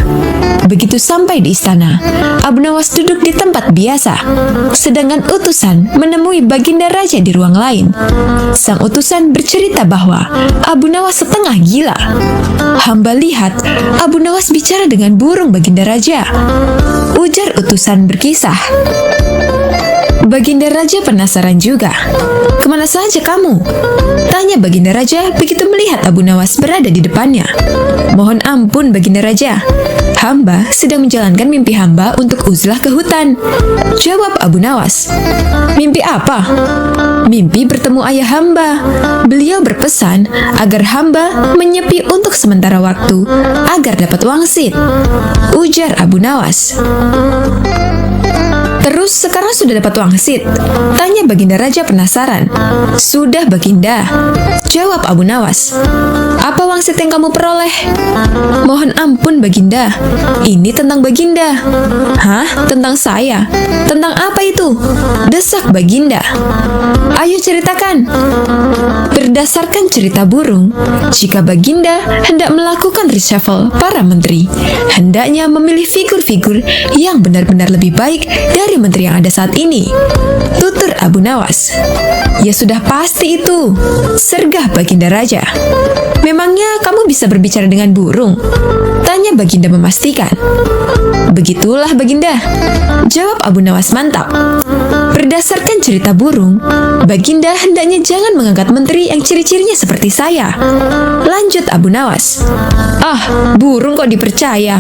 Begitu sampai di istana, Abu Nawas duduk di tempat biasa, sedangkan utusan menemui Baginda Raja di ruang lain. Sang utusan bercerita bahwa Abu Nawas setengah gila. "Hamba lihat Abu Nawas bicara dengan burung, Baginda Raja," ujar utusan berkisah. Baginda Raja penasaran juga. "Kemana saja kamu?" tanya Baginda Raja begitu melihat Abu Nawas berada di depannya. "Mohon ampun, Baginda Raja. Hamba sedang menjalankan mimpi hamba untuk uzlah ke hutan," jawab Abu Nawas. "Mimpi apa?" "Mimpi bertemu ayah hamba. Beliau berpesan agar hamba menyepi untuk sementara waktu agar dapat wangsit," ujar Abu Nawas. "Terus sekarang sudah dapat wangsit?" tanya Baginda Raja penasaran. "Sudah, Baginda," jawab Abu Nawas. "Apa wangsit yang kamu peroleh?" "Mohon ampun, Baginda. Ini tentang Baginda." "Hah? Tentang saya? Tentang apa itu?" desak Baginda. "Ayo ceritakan." Berdasarkan cerita burung, jika Baginda hendak melakukan reshuffle para menteri, hendaknya memilih figur-figur yang benar-benar lebih baik dari menteri yang ada saat ini, tutur Abu Nawas. "Ya sudah pasti itu," sergah Baginda Raja. "Memangnya kamu bisa berbicara dengan burung?" tanya Baginda memastikan. "Begitulah, Baginda," jawab Abu Nawas mantap. Berdasarkan cerita burung, Baginda hendaknya jangan mengangkat menteri yang ciri-cirinya seperti saya, lanjut Abu Nawas. "Ah, burung kok dipercaya?"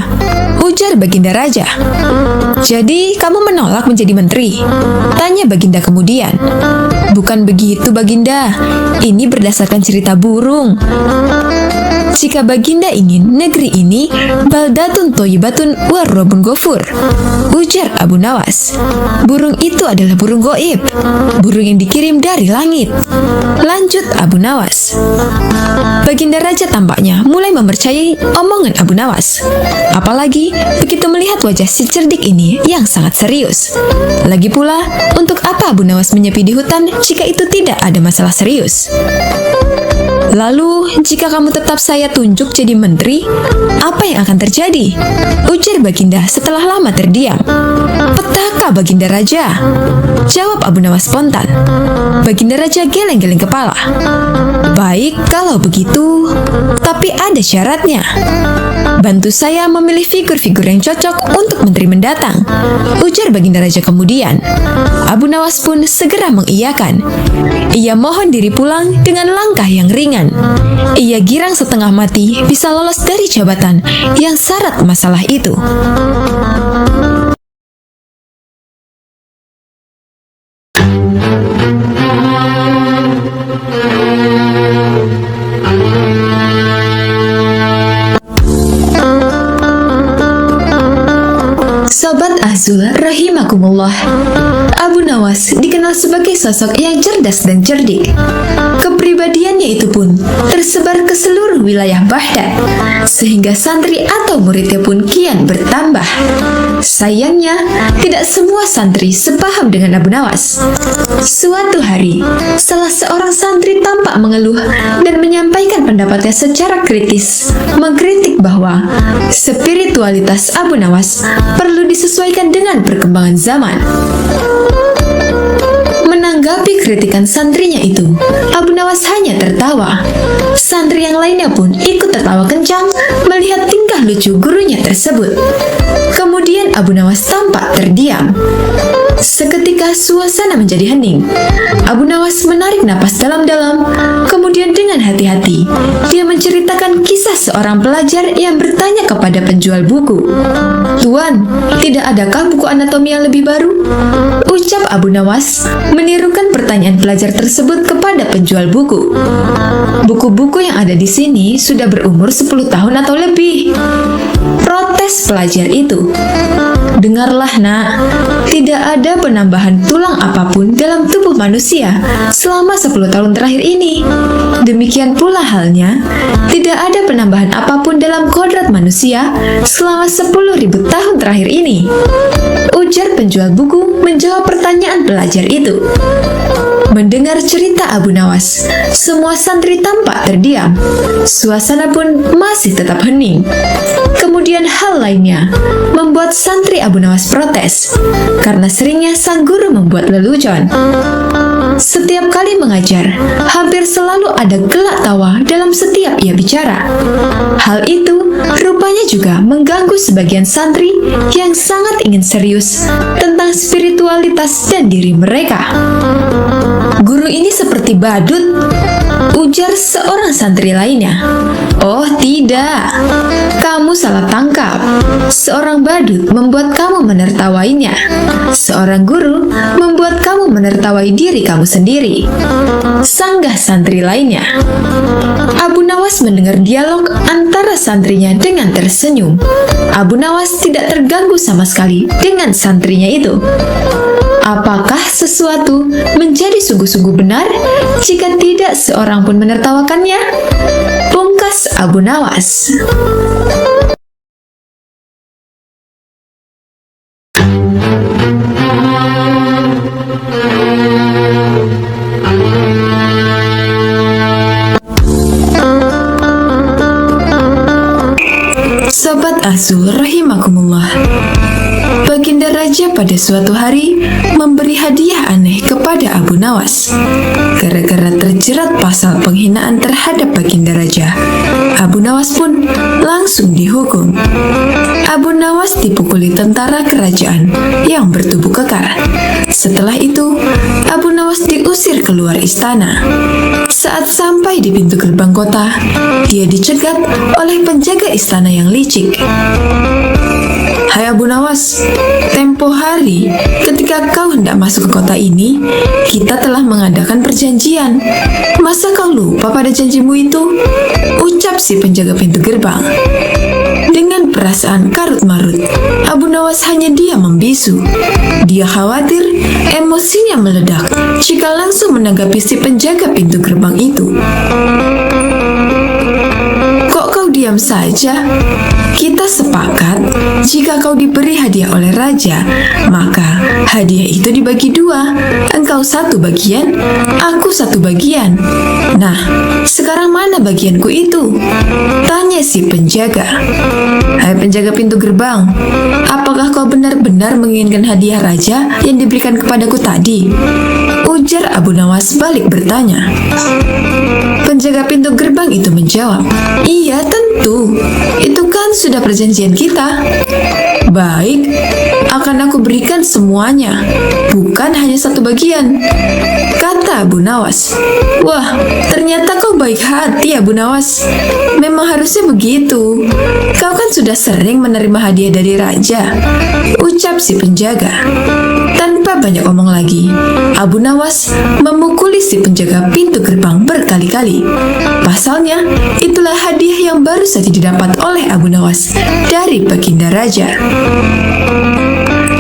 ujar Baginda Raja. "Jadi kamu menolak menjadi menteri?" tanya Baginda kemudian. "Bukan begitu, Baginda. Ini berdasarkan cerita burung. Jika Baginda ingin negeri ini baldatun toyibatun warrobun gofur," ujar Abu Nawas. "Burung itu adalah burung goib, burung yang dikirim dari langit," lanjut Abu Nawas. Baginda Raja tampaknya mulai mempercayai omongan Abu Nawas. Apalagi begitu melihat wajah si cerdik ini yang sangat serius. Lagi pula, untuk apa Abu Nawas menyepi di hutan jika itu tidak ada masalah serius? "Lalu, jika kamu tetap saya tunjuk jadi menteri, apa yang akan terjadi?" ujar Baginda setelah lama terdiam. "Petaka, Baginda Raja," jawab Abu Nawas spontan. Baginda Raja geleng-geleng kepala. "Baik, kalau begitu, tapi ada syaratnya. Bantu saya memilih figur-figur yang cocok untuk menteri mendatang," ujar Baginda Raja kemudian. Abu Nawas pun segera mengiyakan. Ia mohon diri pulang dengan langkah yang ringan. Ia girang setengah mati bisa lolos dari jabatan yang syarat masalah itu. Sobat Azul rahimakumullah, Abu Nawas dikenal sebagai sosok yang cerdas dan cerdik. Kepribadiannya itu pun tersebar ke seluruh wilayah Baghdad, sehingga santri atau muridnya pun kian bertambah. Sayangnya, tidak semua santri sepaham dengan Abu Nawas. Suatu hari, salah seorang santri tampak mengeluh dan menyampaikan pendapatnya secara kritis, mengkritik bahwa spiritualitas Abu Nawas perlu disesuaikan dengan perkembangan zaman. Menanggapi kritikan santrinya itu, Abu Nawas hanya tertawa. Santri yang lainnya pun ikut tertawa kencang melihat tingkah lucu gurunya tersebut. Kemudian Abu Nawas tampak terdiam. Seketika suasana menjadi hening. Abu Nawas menarik napas dalam-dalam, kemudian dengan hati-hati dia menceritakan kisah Kisah seorang pelajar yang bertanya kepada penjual buku, "Tuan, tidak adakah buku anatomi yang lebih baru?" Ucap Abu Nawas menirukan pertanyaan pelajar tersebut kepada penjual buku. "Buku-buku yang ada di sini sudah berumur 10 tahun atau lebih," protes pelajar itu. "Dengarlah nak, tidak ada penambahan tulang apapun dalam tubuh manusia selama 10 tahun terakhir ini. Demikian pula halnya, tidak ada penambahan apapun dalam kodrat manusia selama 10.000 tahun terakhir ini," ujar penjual buku menjawab pertanyaan pelajar itu. Mendengar cerita Abu Nawas, semua santri tampak terdiam. Suasana pun masih tetap hening. Kemudian hal lainnya membuat santri Abu Nawas protes, karena seringnya sang guru membuat lelucon. Setiap kali mengajar, hampir selalu ada gelak tawa dalam setiap ia bicara. Hal itu rupanya juga mengganggu sebagian santri yang sangat ingin serius tentang spiritualitas dan diri mereka. "Guru ini seperti badut," ujar seorang santri lainnya. "Oh tidak, kamu salah tangkap. Seorang badut membuat kamu menertawainya. Seorang guru membuat kamu menertawai diri kamu sendiri," sanggah santri lainnya. Abu Nawas mendengar dialog antara santrinya dengan tersenyum. Abu Nawas tidak terganggu sama sekali dengan santrinya itu. Apakah sesuatu menjadi sungguh-sungguh benar jika tidak seorang pun menertawakannya? Pungkas Abu Nawas. Sobat Azu rahimakumullah, Baginda Raja pada suatu hari memberi hadiah aneh kepada Abu Nawas. Gara-gara terjerat pasal penghinaan terhadap Baginda Raja, Abu Nawas pun langsung dihukum. Abu Nawas dipukuli tentara kerajaan yang bertubuh kekar. Setelah itu, Abu Nawas diusir keluar istana. Saat sampai di pintu gerbang kota, dia dicegat oleh penjaga istana yang licik. "Hai Abu Nawas, tempo hari ketika kau hendak masuk ke kota ini, kita telah mengadakan perjanjian. Masa kau lupa pada janjimu itu?" ucap si penjaga pintu gerbang. Dengan perasaan karut-marut, Abu Nawas hanya diam membisu. Dia khawatir emosinya meledak jika langsung menanggapi si penjaga pintu gerbang itu. "Kok kau diam saja? Kita sepakat jika kau diberi hadiah oleh raja, maka hadiah itu dibagi 2. Engkau 1 bagian, aku 1 bagian. Nah, sekarang mana bagianku itu?" tanya si penjaga. "Hai penjaga pintu gerbang, apakah kau benar-benar menginginkan hadiah raja yang diberikan kepadaku tadi?" ujar Abu Nawas balik bertanya. Penjaga pintu gerbang itu menjawab, "Iya tentu, itu kan sudah perjanjian kita." "Baik, akan aku berikan semuanya, bukan hanya 1 bagian," kata Abu Nawas. "Wah, ternyata kau baik hati Abu Nawas. Memang harusnya begitu. Kau kan sudah sering menerima hadiah dari raja," ucap si penjaga. Tanpa banyak omong lagi, Abu Nawas memukuli si penjaga pintu gerbang berkali-kali. Pasalnya, itulah hadiah yang baru saja didapat oleh Abu Nawas dari Baginda Raja.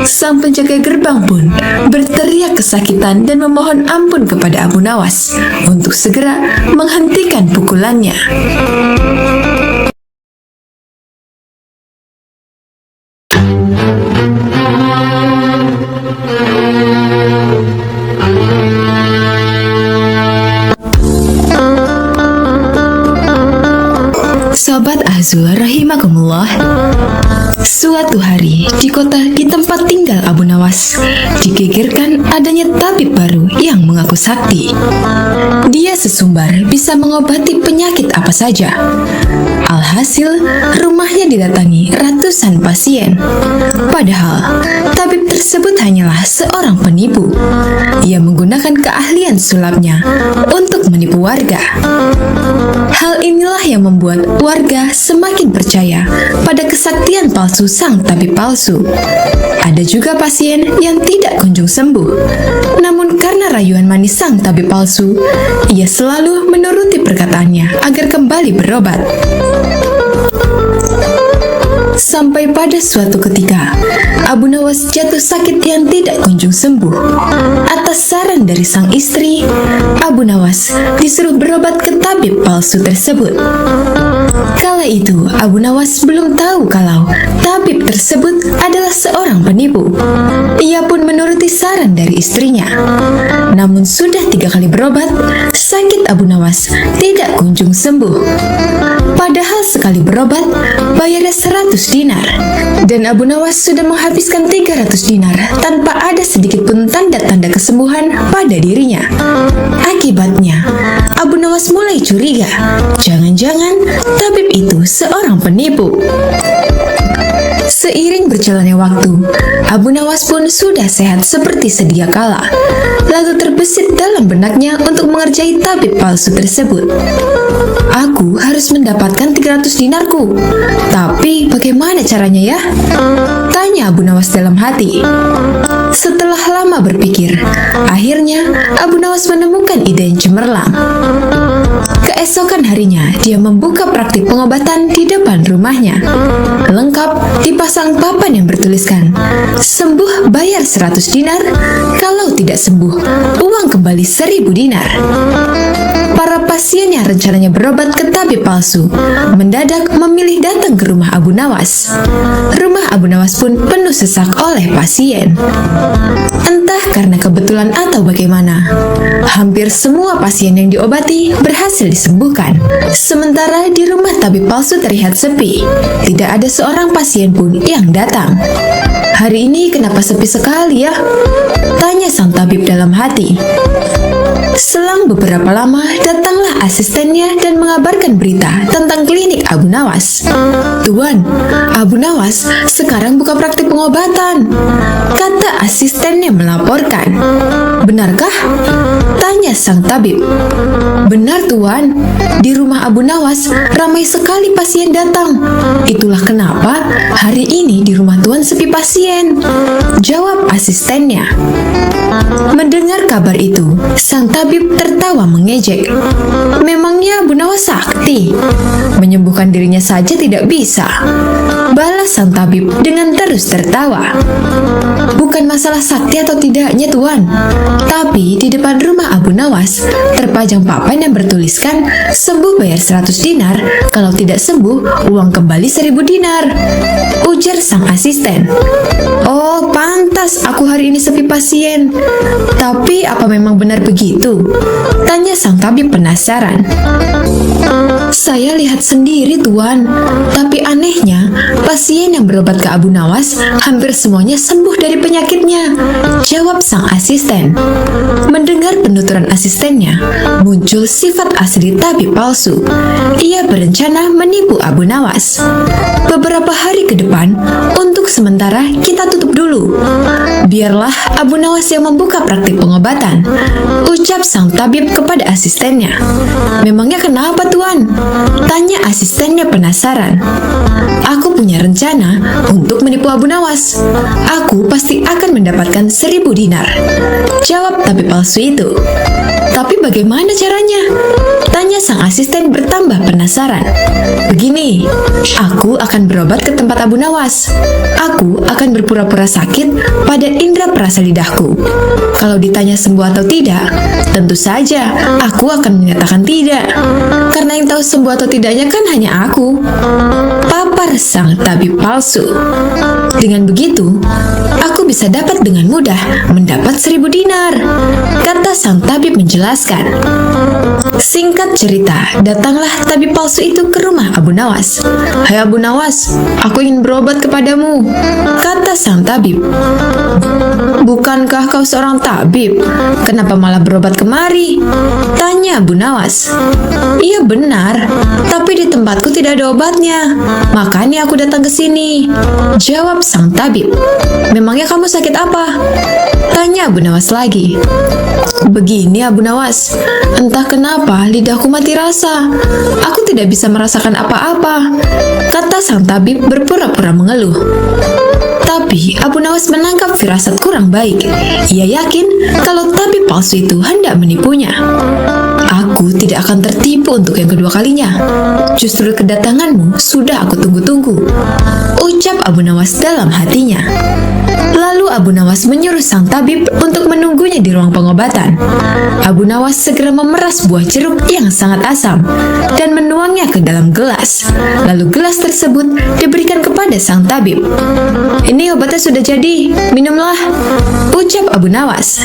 Sang penjaga gerbang pun berteriak kesakitan dan memohon ampun kepada Abu Nawas untuk segera menghentikan pukulannya. Sobat Azu rahimakumullah, suatu hari di kota di tempat tinggal Abu Nawas digegerkan adanya tabib baru yang mengaku sakti. Dia sesumbar bisa mengobati penyakit apa saja. Alhasil, rumahnya didatangi ratusan pasien. Padahal, tabib tersebut hanyalah seorang penipu. Ia menggunakan keahlian sulapnya untuk menipu warga. Hal inilah yang membuat warga semakin percaya pada kesaktian palsu sang tabib palsu. Ada juga pasien yang tidak kunjung sembuh. Namun karena rayuan manis sang tabib palsu, ia selalu menuruti perkataannya agar kembali berobat. Sampai pada suatu ketika, Abu Nawas jatuh sakit yang tidak kunjung sembuh. Atas saran dari sang istri, Abu Nawas disuruh berobat ke tabib palsu tersebut. Kala itu, Abu Nawas belum tahu kalau tabib tersebut adalah seorang penipu. Ia pun menuruti saran dari istrinya. Namun sudah 3 kali berobat, sakit Abu Nawas tidak kunjung sembuh. Padahal sekali berobat, bayarnya 100 dinar. Dan Abu Nawas sudah menghabiskan 300 dinar tanpa ada sedikit pun tanda-tanda kesembuhan pada dirinya. Akibatnya, Abu Nawas mulai curiga. Jangan-jangan tabib itu seorang penipu. Seiring berjalannya waktu, Abu Nawas pun sudah sehat seperti sedia kala. Lalu terbesit dalam benaknya untuk mengerjai tabib palsu tersebut. Aku harus mendapatkan 300 dinarku. Tapi bagaimana caranya ya? Tanya Abu Nawas dalam hati. Setelah lama berpikir, akhirnya Abu Nawas menemukan ide yang cemerlang. Keesokan harinya, dia membuka praktik pengobatan di depan rumahnya. Lengkap dipasang papan yang bertuliskan, sembuh bayar 100 dinar, kalau tidak sembuh, uang kembali 1000 dinar. Para pasien yang rencananya berobat ke tabib palsu mendadak memilih datang ke rumah Abu Nawas. Rumah Abu Nawas pun penuh sesak oleh pasien. Entah karena kebetulan atau bagaimana, hampir semua pasien yang diobati berhasil disembuhkan. Sementara di rumah tabib palsu terlihat sepi. Tidak ada seorang pasien pun yang datang. Hari ini kenapa sepi sekali ya? Tanya sang tabib dalam hati. Selang beberapa lama, datanglah asistennya dan mengabarkan berita tentang klinik Abu Nawas. Tuan, Abu Nawas sekarang buka praktik pengobatan, kata asistennya melaporkan. Benarkah? Tanya sang tabib. Benar tuan, di rumah Abu Nawas ramai sekali pasien datang. Itulah kenapa hari ini di rumah tuan sepi pasien, jawab asistennya. Mendengar kabar itu, sang tabib tertawa mengejek. Memangnya Abu Nawas sakti? Menyembuhkan dirinya saja tidak bisa, balas sang tabib dengan terus tertawa. Bukan masalah sakti atau tidaknya tuan, tapi di depan rumah Abu Nawas terpajang papan yang bertuliskan sembuh bayar 100 dinar, kalau tidak sembuh uang kembali 1000 dinar, ujar sang asisten. Oh pantas aku hari ini sepi pasien. Tapi apa memang benar begitu? Tanya sang tabib penasaran. Saya lihat sendiri tuan, tapi anehnya pasien yang berobat ke Abu Nawas hampir semuanya sembuh dari penyakitnya, jawab sang asisten. Mendengar penuturan asistennya, muncul sifat asli tabib palsu. Ia berencana menipu Abu Nawas. Beberapa hari ke depan, untuk sementara kita tutup dulu. Biarlah Abu Nawas yang membuka praktik pengobatan, ucap sang tabib kepada asistennya. Memangnya kenapa tuan? Tanya asistennya penasaran. Aku punya rencana untuk menipu Abu Nawas. Aku pasti akan mendapatkan 1000 dinar, jawab tabib palsu itu. Tapi bagaimana caranya? Tanya sang asisten bertambah penasaran. Begini, aku akan berobat ke tempat Abu Nawas. Aku akan berpura-pura sakit pada indera perasa lidahku. Kalau ditanya sembuh atau tidak, tentu saja aku akan menyatakan tidak. Karena yang tahu sembuh atau tidaknya kan hanya aku, papar sang tabib palsu. Dengan begitu, aku bisa dapat dengan mudah mendapat 1000 dinar, kata sang tabib menjelaskan. Singkat cerita, datanglah tabib palsu itu ke rumah Abu Nawas. Hai Abu Nawas, aku ingin berobat kepadamu, kata sang tabib. Bukankah kau seorang tabib? Kenapa malah berobat kemari? Tanya Abu Nawas. Iya benar, tapi Tapi di tempatku tidak ada obatnya. Makanya aku datang ke sini, jawab sang tabib. Memangnya kamu sakit apa? Tanya Abu Nawas lagi. Begini Abu Nawas, entah kenapa lidahku mati rasa. Aku tidak bisa merasakan apa-apa, kata sang tabib berpura-pura mengeluh. Tapi Abu Nawas menangkap firasat kurang baik. Ia yakin kalau tabib palsu itu hendak menipunya. Aku tidak akan tertipu untuk yang kedua kalinya. Justru kedatanganmu sudah aku tunggu-tunggu, ucap Abu Nawas dalam hatinya. Lalu Abu Nawas menyuruh sang tabib untuk menunggunya di ruang pengobatan. Abu Nawas segera memeras buah jeruk yang sangat asam dan menuangnya ke dalam gelas. Lalu gelas tersebut diberikan kepada sang tabib. Ini obatnya sudah jadi, minumlah, ucap Abu Nawas.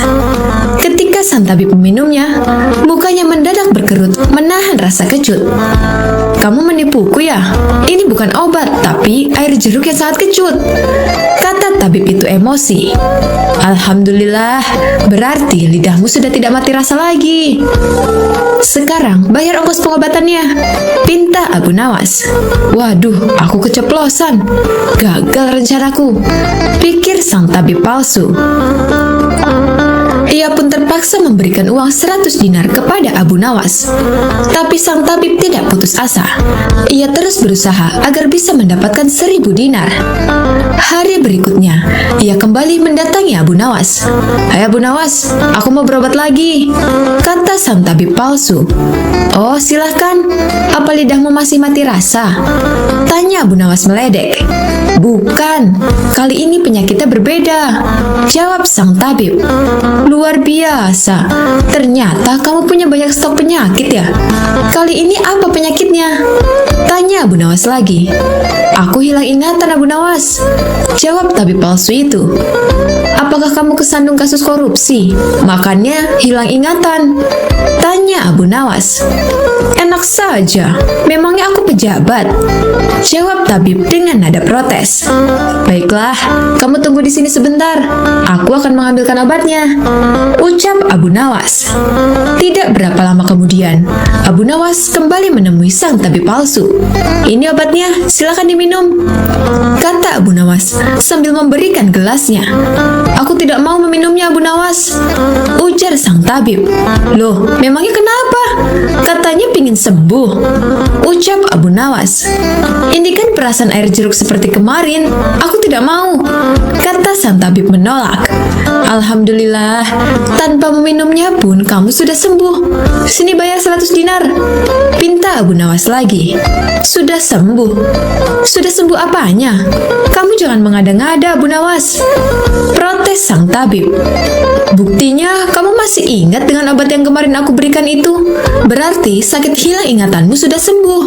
Ketika sang tabib meminumnya, mukanya mendadak berkerut, menahan rasa kecut. Kamu menipuku ya? Ini bukan obat, tapi air jeruk yang sangat kecut, kata tabib itu emosi. Alhamdulillah, berarti lidahmu sudah tidak mati rasa lagi. Sekarang bayar ongkos pengobatannya, pinta Abu Nawas. Waduh, aku keceplosan. Gagal rencanaku, pikir sang tabib palsu. Ia pun terpaksa memberikan uang 100 dinar kepada Abu Nawas. Tapi sang tabib tidak putus asa. Ia terus berusaha agar bisa mendapatkan 1000 dinar. Hari berikutnya, ia kembali mendatangi Abu Nawas. Hai Abu Nawas, aku mau berobat lagi, kata sang tabib palsu. Oh, silahkan. Apa lidahmu masih mati rasa? Tanya Abu Nawas meledek. Bukan, kali ini penyakitnya berbeda, jawab sang tabib. Luar biasa, ternyata kamu punya banyak stok penyakit ya. Kali ini apa penyakitnya? Tanya Abu Nawas lagi. Aku hilang ingatan Abu Nawas, jawab tabib palsu itu. Apakah kamu kesandung kasus korupsi, makanya hilang ingatan? Tanya Abu Nawas. Enak saja, memangnya aku pejabat? Jawab tabib dengan nada protes. Baiklah, kamu tunggu di sini sebentar. Aku akan mengambilkan obatnya, ucap Abu Nawas. Tidak berapa lama kemudian, Abu Nawas kembali menemui sang tabib palsu. Ini obatnya, silakan diminum, kata Abu Nawas sambil memberikan gelasnya. Aku tidak mau meminumnya Abu Nawas, ujar sang tabib. Loh, memangnya kenapa? Katanya pingin sembuh, ucap Abu Nawas. Ini kan perasan air jeruk seperti kemarin. Aku tidak mau, kata sang tabib menolak. Alhamdulillah, tanpa meminumnya pun kamu sudah sembuh. Sini bayar 100 dinar, pinta Abu Nawas lagi. Sudah sembuh? Sudah sembuh apanya? Kamu jangan mengada-ngada Abu Nawas, protes sang tabib. Buktinya kamu masih ingat dengan obat yang kemarin aku berikan itu. Berarti sakit hilang ingatanmu sudah sembuh,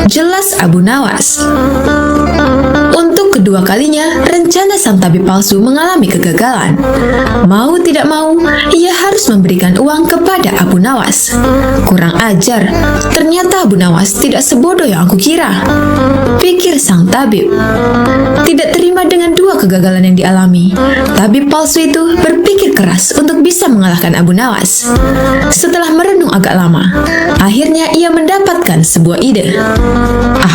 jelas Abu Nawas. Untuk kedua kalinya, rencana sang tabib palsu mengalami kegagalan. Mau tidak mau, ia harus memberikan uang kepada Abu Nawas. Kurang ajar, ternyata Abu Nawas tidak sebodoh yang aku kira, pikir sang tabib. Tidak terima dengan dua kegagalan yang dialami, tabib palsu itu berpikir keras untuk bisa mengalahkan Abu Nawas. Setelah merenung agak lama, akhirnya ia mendapatkan sebuah ide.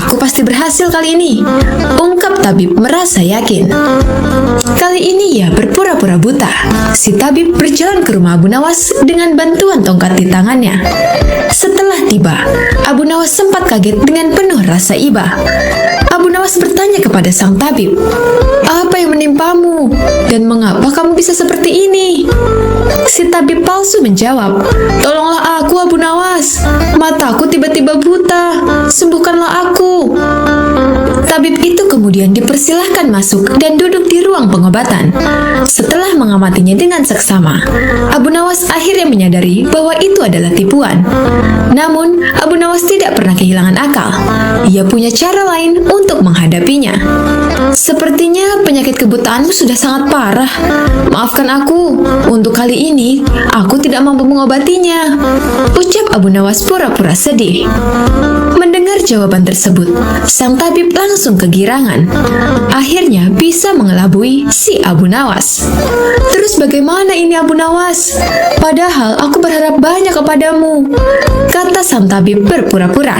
Aku pasti berhasil kali ini, ungkap tabib merasa yakin. Kali ini ia berpura-pura buta. Si tabib berjalan ke rumah Abu Nawas dengan bantuan tongkat di tangannya. Setelah tiba, Abu Nawas sempat kaget dengan penuh rasa iba. Abu Nawas bertanya kepada sang tabib, apa yang menimpamu? Dan mengapa kamu bisa seperti ini? Si tabib palsu menjawab, tolonglah aku Abu Nawas, mataku tiba-tiba buta, sembuhkanlah aku. Tabib itu kemudian dipersilahkan masuk dan duduk di ruang pengobatan. Setelah mengamatinya dengan seksama, Abu Nawas akhirnya menyadari bahwa itu adalah tipuan. Namun, Abu Nawas tidak pernah kehilangan akal. Ia punya cara lain untuk menghadapinya. Sepertinya penyakit kebutaanmu sudah sangat parah. Maafkan aku, untuk kali ini aku tidak mampu mengobatinya, ucap Abu Nawas pura-pura sedih. Mendengar jawaban tersebut, sang tabib langsung kegirangan. Akhirnya bisa mengelabui si Abu Nawas. Terus bagaimana ini Abu Nawas? Padahal aku berharap banyak kepadamu, kata sang tabib berpura-pura.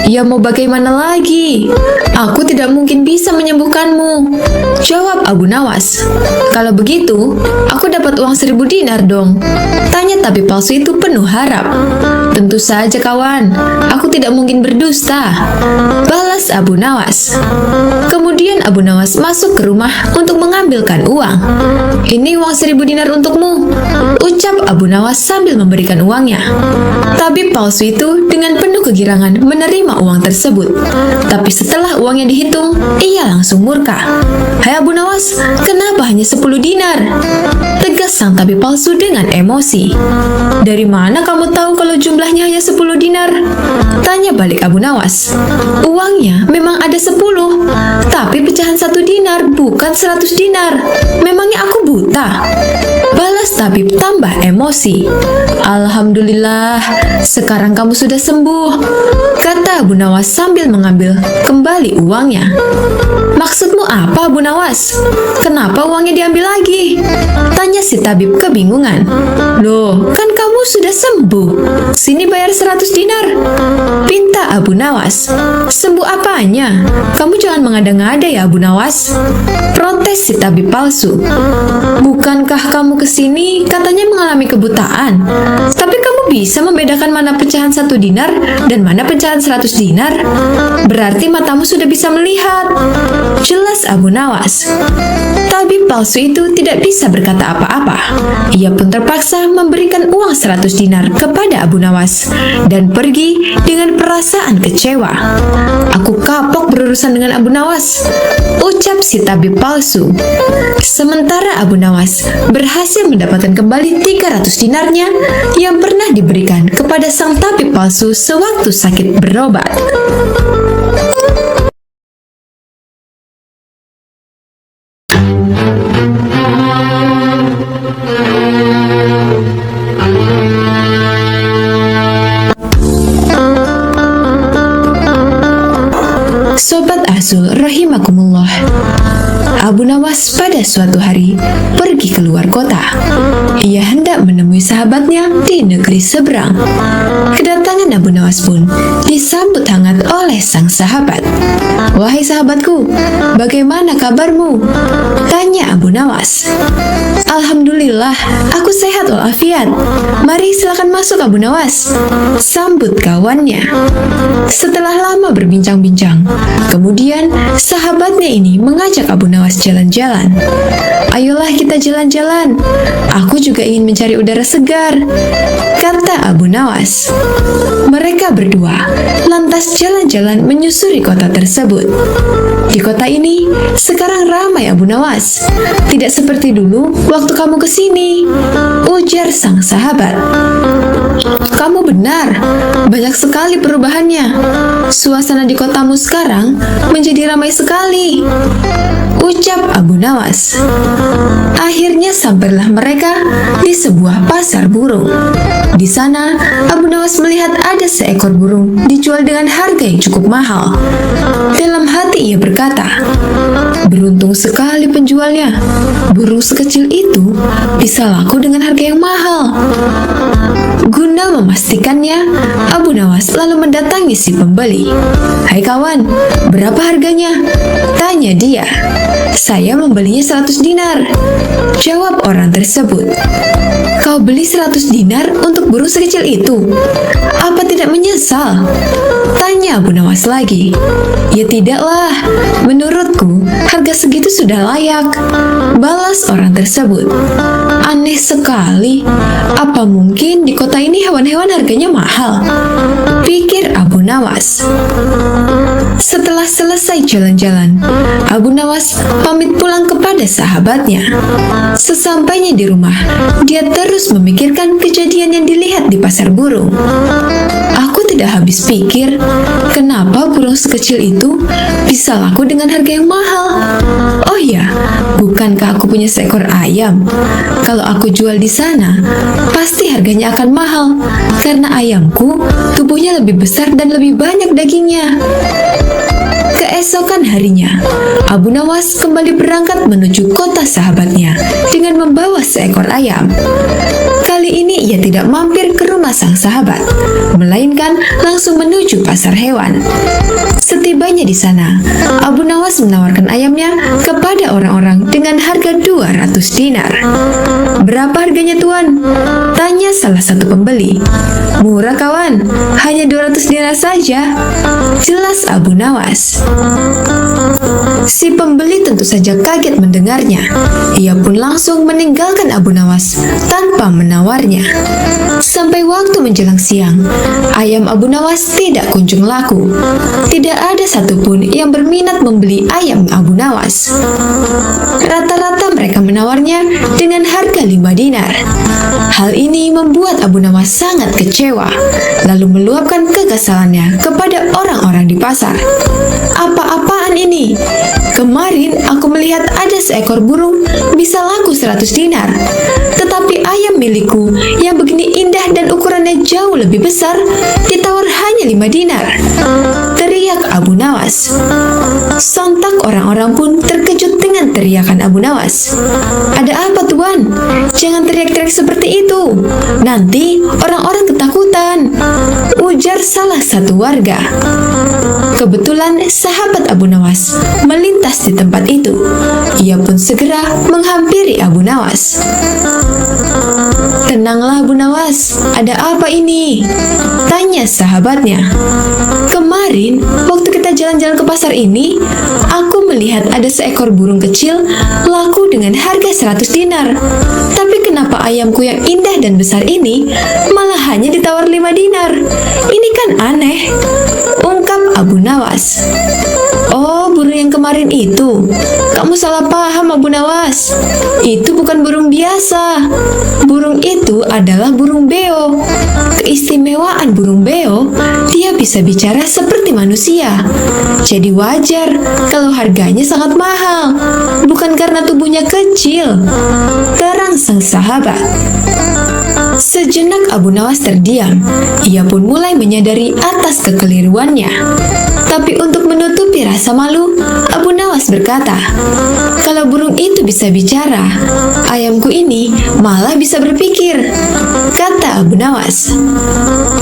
Ya mau bagaimana lagi? Aku tidak mungkin bisa menyembuhkanmu, jawab Abu Nawas. Kalau begitu, aku dapat uang 1000 dinar dong, tanya tabib palsu itu penuh harap. Tentu saja kawan, aku tidak mungkin berdusta, balas Abu Nawas. Kemudian Abu Nawas masuk ke rumah untuk mengambilkan uang. Ini uang 1000 dinar untukmu, ucap Abu Nawas sambil memberikan uangnya. Tabib palsu itu dengan penuh kegirangan menerima uang tersebut. Tapi setelah uangnya dihitung, ia langsung murka. Hai Abu Nawas, kenapa hanya 10 dinar? Tegas sang tabib palsu dengan emosi. Dari mana kamu tahu kalau jumlahnya hanya 10 dinar? Tanya balik Abu Nawas. Uangnya memang ada 10, tapi pecahan 1 dinar, bukan 100 dinar. Memangnya aku buta? Balas tabib tambah emosi. Alhamdulillah, sekarang kamu sudah sembuh, kata Abu Nawas sambil mengambil kembali uangnya. Maksudmu apa Abu Nawas? Kenapa uangnya diambil lagi? Tanya si tabib kebingungan. Loh, kan kamu sudah sembuh. Sini bayar 100 dinar, pinta Abu Nawas. Sembuh apanya? Kamu jangan mengada-ngada ya Abu Nawas, protes si tabib palsu. Bukankah kamu kesini katanya mengalami kebutaan? Tapi kamu bisa membedakan mana pecahan 1 dinar dan mana pecahan 100 dinar? Berarti matamu sudah bisa melihat, jelas Abu Nawas. Tabib palsu itu tidak bisa berkata apa-apa. Ia pun terpaksa memberikan uang 100 dinar kepada Abu Nawas dan pergi dengan perasaan kecewa. Aku kapok berurusan dengan Abu Nawas, ucap si tabib palsu. Sementara Abu Nawas berhasil mendapatkan kembali 300 dinarnya yang pernah diberikan kepada sang tabib palsu sewaktu sakit berobat. Sobat Azul rahimakumullah, Abu Nawas pada suatu hari pergi keluar kota. Ia hendak menemui sahabatnya di negeri seberang. Kedatangan Abu Nawas pun disambut hangat oleh sang sahabat. Wahai sahabatku, bagaimana kabarmu? Tanya Abu Nawas. Alhamdulillah, aku sehat walafiat. Mari silakan masuk Abu Nawas, sambut kawannya. Setelah lama berbincang-bincang, kemudian sahabatnya ini mengajak Abu Nawas jalan-jalan. Ayolah kita jalan-jalan, aku juga ingin mencari udara segar, kata Abu Nawas. Mereka berdua lantas jalan-jalan menyusuri kota tersebut. Di kota ini sekarang ramai Abu Nawas, tidak seperti dulu waktu kamu kesini, ujar sang sahabat. Kamu benar, banyak sekali perubahannya. Suasana di kotamu sekarang menjadi ramai sekali, ucap Abu Nawas. Akhirnya sampailah mereka di sebuah pasar burung. Di sana, Abu Nawas melihat ada seekor burung dijual dengan harga yang cukup mahal. Dalam hati ia berkata, beruntung sekali penjualnya. Burung sekecil itu bisa laku dengan harga yang mahal. Guna memastikannya, Abu Nawas lalu mendatangi si pembeli. Hai kawan, berapa harganya? Tanya dia. Saya membelinya 100 dinar, jawab orang tersebut. Kau beli 100 dinar untuk burung sekecil itu? Apa tidak menyesal? Tanya Abu Nawas lagi. Ya tidaklah, menurutku harga segitu sudah layak, balas orang tersebut. Aneh sekali, apa mungkin di kota ini hewan-hewan harganya mahal? Pikir Abu Nawas. Setelah selesai jalan-jalan, Abu Nawas pamit pulang kepada sahabatnya. Sesampainya di rumah, dia terus memikirkan kejadian yang dilihat di pasar burung. Aku tidak habis pikir, kenapa burung sekecil itu bisa laku dengan harga yang mahal? Oh ya, bukankah aku punya seekor ayam? Kalau aku jual di sana, pasti harganya akan mahal, karena ayamku tubuhnya lebih besar dan lebih banyak dagingnya. Keesokan harinya, Abu Nawas kembali berangkat menuju kota sahabatnya dengan membawa seekor ayam. Kali Kali ini ia tidak mampir ke rumah sang sahabat, melainkan langsung menuju pasar hewan. Setibanya di sana, Abu Nawas menawarkan ayamnya kepada orang-orang dengan harga 200 dinar. "Berapa harganya, Tuan?" tanya salah satu pembeli. "Murah, kawan, hanya 200 dinar saja," jelas Abu Nawas. Si pembeli tentu saja kaget mendengarnya. Ia pun langsung meninggalkan Abu Nawas tanpa menawarnya. Sampai waktu menjelang siang, ayam Abu Nawas tidak kunjung laku. Tidak ada satupun yang berminat membeli ayam Abu Nawas. Rata-rata mereka menawarnya dengan harga 5 dinar. Hal ini membuat Abu Nawas sangat kecewa, lalu meluapkan kekesalannya kepada orang-orang di pasar. "Apa-apaan ini? Kemarin aku melihat ada seekor burung bisa laku 100 dinar. Tetapi ayam milikku yang begini indah dan ukurannya jauh lebih besar ditawar hanya 5 dinar. Teriak Abu Nawas. Sontak orang-orang pun terkejut dengan teriakan Abu Nawas. "Ada apa, Tuan? Jangan teriak-teriak seperti itu. Nanti orang-orang ketakutan," ujar salah satu warga. Kebetulan sahabat Abu Nawas melintas di tempat itu. Ia pun segera menghampiri Abu Nawas. "Tenanglah Abu Nawas, ada apa ini?" tanya sahabatnya. "Kemarin waktu kita jalan-jalan ke pasar ini, aku melihat ada seekor burung kecil laku dengan harga 100 dinar. Tapi kenapa ayamku yang indah dan besar ini malah hanya ditawar 5 dinar? Ini kan aneh," ungkap Abu Nawas. "Oh, burung yang kemarin itu. Kamu salah paham, Abu Nawas. Itu bukan burung biasa. Burung itu adalah burung beo. Keistimewaan burung beo, dia bisa bicara seperti manusia. Jadi wajar kalau harganya sangat mahal. Bukan karena tubuhnya kecil," terang sang sahabat. Sejenak Abu Nawas terdiam. Ia pun mulai menyadari atas kekeliruannya. Tapi untuk menutupi rasa malu, Abu Nawas berkata, "Kalau burung itu bisa bicara, ayamku ini malah bisa berpikir," kata Abu Nawas.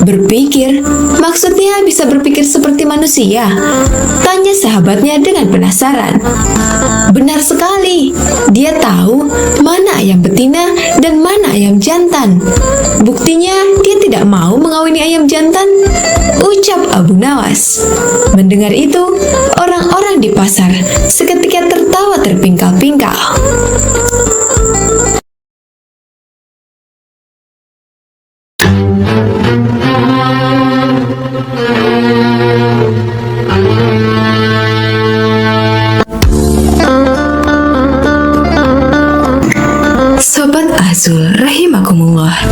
"Berpikir? Maksudnya bisa berpikir seperti manusia?" tanya sahabatnya dengan penasaran. "Benar sekali. Dia tahu mana ayam betina dan mana ayam jantan. Buktinya dia tidak mau mengawini ayam jantan," ucap Abu Nawas. Mendengar itu, orang-orang di pasar seketika tertawa terpingkal-pingkal. Sobat Azul rahimakumullah,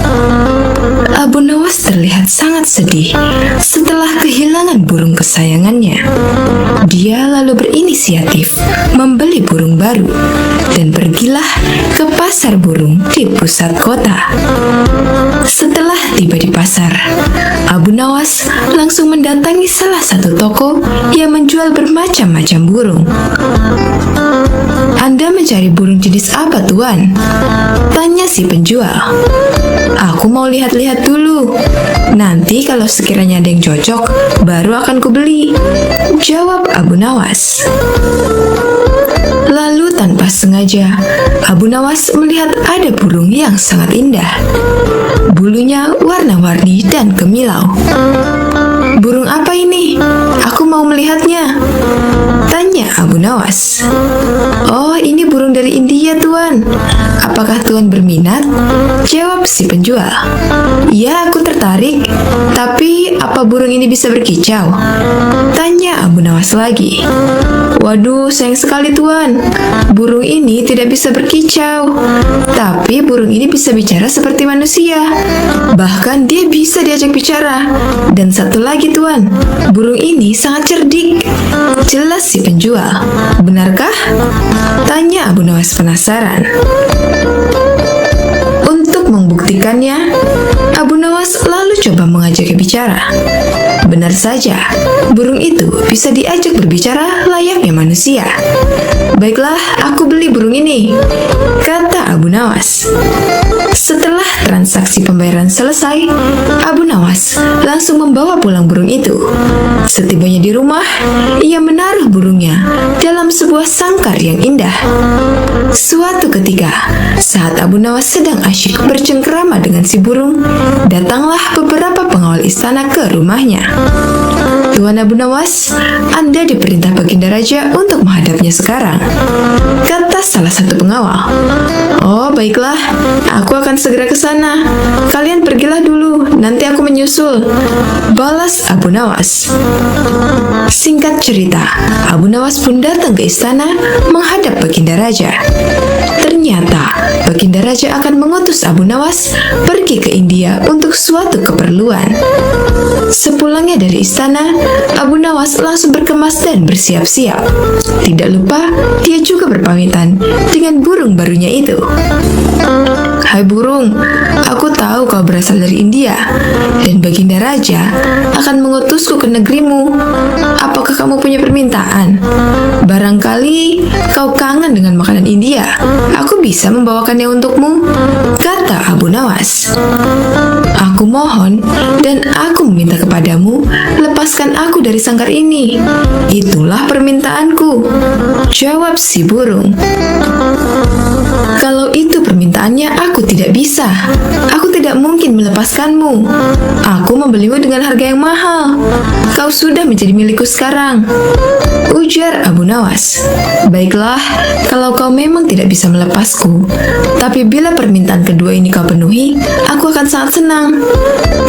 Abu Nawas terlihat sangat sedih setelah kehilangan burung kesayangannya. Dia lalu berinisiatif membeli burung baru dan pergilah ke pasar burung di pusat kota. Setelah tiba di pasar, Abu Nawas langsung mendatangi salah satu toko yang menjual bermacam-macam burung. "Anda mencari burung jenis apa, Tuan?" tanya si penjual. "Aku mau lihat-lihat dulu. Nanti kalau sekiranya ada yang cocok, baru akan kubeli," jawab Abu Nawas. Lalu tanpa sengaja, Abu Nawas melihat ada burung yang sangat indah. Bulunya warna-warni dan kemilau. "Burung apa ini? Aku mau melihatnya," tanya Abu Nawas. "Oh, ini burung dari India, Tuan. Apakah Tuan berminat?" jawab si penjual. "Ya, aku tertarik. Tapi apa burung ini bisa berkicau?" tanya Abu Nawas lagi. "Waduh, sayang sekali, Tuan. Burung ini tidak bisa berkicau. Tapi burung ini bisa bicara seperti manusia. Bahkan dia bisa diajak bicara. Dan satu lagi, Tuan, burung ini sangat cerdik," jelas si penjual. "Benarkah?" tanya Abu Nawas penasaran. Untuk membuktikannya, Abu Nawas lalu coba mengajaknya bicara. Benar saja, burung itu bisa diajak berbicara layaknya manusia. Baiklah, aku beli burung ini, kata Abu Nawas. Setelah transaksi pembayaran selesai, Abu Nawas langsung membawa pulang burung itu. Setibanya di rumah, ia menaruh burungnya dalam sebuah sangkar yang indah. Suatu ketika, saat Abu Nawas sedang asyik bercengkerama dengan si burung, datanglah beberapa pengawal istana ke rumahnya. Tuan Abu Nawas, Anda diperintah Baginda Raja untuk menghadapnya sekarang, kata salah satu pengawal. Oh, baiklah, aku akan segera ke sana. Kalian pergilah dulu, nanti aku menyusul, balas Abu Nawas. Singkat cerita, Abu Nawas pun datang ke istana menghadap Baginda Raja. Ternyata, Baginda Raja akan mengutus Abu Nawas pergi ke India untuk suatu keperluan. Sepulangnya dari istana, Abu Nawas langsung berkemas dan bersiap-siap. Tidak lupa, dia juga berpamitan dengan burung barunya itu. Hai burung, aku tahu kau berasal dari India, dan Baginda Raja akan mengutusku ke negerimu. Apakah kamu punya permintaan? Barangkali kau kangen dengan makanan India. Aku bisa membawakannya untukmu, kata Abu Nawas. Aku mohon dan aku meminta kepadamu, lepaskan aku dari sangkar ini. Itulah permintaanku, jawab si burung. Kalau itu permintaannya, aku tidak bisa. Aku tidak mungkin melepaskanmu. Aku membelimu dengan harga yang mahal. Kau sudah menjadi milikku sekarang, ujar Abu Nawas. Baiklah, kalau kau memang tidak bisa melepasku, tapi bila permintaan kedua ini kau penuhi, aku akan sangat senang,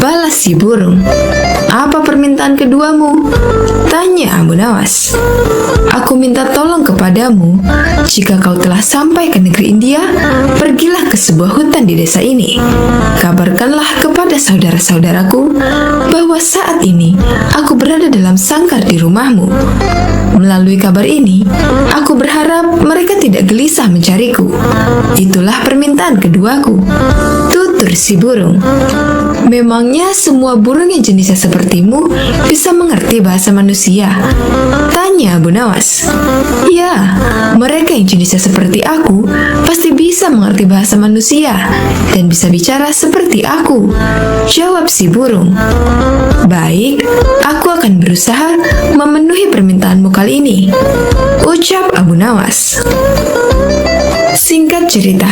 balas si burung. Apa permintaan keduamu? Tanya Abu Nawas. Aku minta tolong kepadamu, jika kau telah sampai ke negeri India, pergilah ke sebuah hutan di desa ini. Kabarkanlah kepada saudara-saudaraku bahwa saat ini aku berada dalam sangkar di rumahmu. Melalui kabar ini, aku berharap mereka tidak gelisah mencariku. Itulah permintaan keduaku, tutur si burung. Memangnya semua burung yang jenisnya sepertimu bisa mengerti bahasa manusia? Tanya Abu Nawas. Ya, mereka yang jenisnya seperti aku pasti bisa mengerti bahasa manusia dan bisa bicara seperti aku, jawab si burung. Baik, aku akan berusaha memenuhi permintaanmu kali ini, ucap Abu Nawas. Singkat cerita,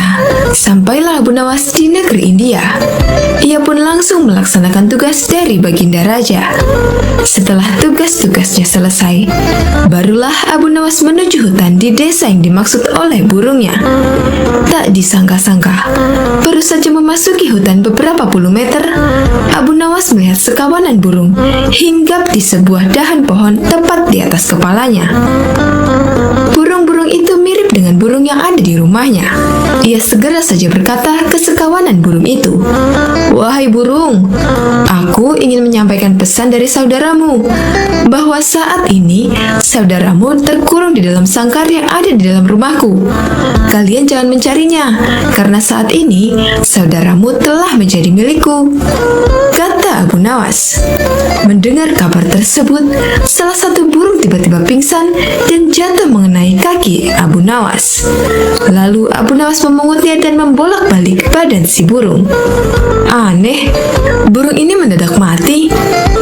sampailah Abu Nawas di negeri India. Ia pun langsung melaksanakan tugas dari Baginda Raja. Setelah tugas-tugasnya selesai, barulah Abu Nawas menuju hutan di desa yang dimaksud oleh burungnya. Tak disangka-sangka, baru saja memasuki hutan beberapa puluh meter, Abu Nawas melihat sekawanan burung hinggap di sebuah dahan pohon tepat di atas kepalanya. Burung-burung itu mirip dengan burung yang ada di rumahnya. Ia segera saja berkata ke sekawanan burung itu, "Wahai burung, aku ingin menyampaikan pesan dari saudaramu, bahwa saat ini saudaramu terkurung di dalam sangkar yang ada di dalam rumahku. Kalian jangan mencarinya, karena saat ini saudaramu telah menjadi milikku," kata Abu Nawas. Mendengar kabar tersebut, salah satu burung tiba-tiba pingsan dan jatuh mengenai kaki Abu Nawas. Lalu Abu Nawas memungutnya dan membolak-balik badan si burung. Aneh, burung ini mendadak mati.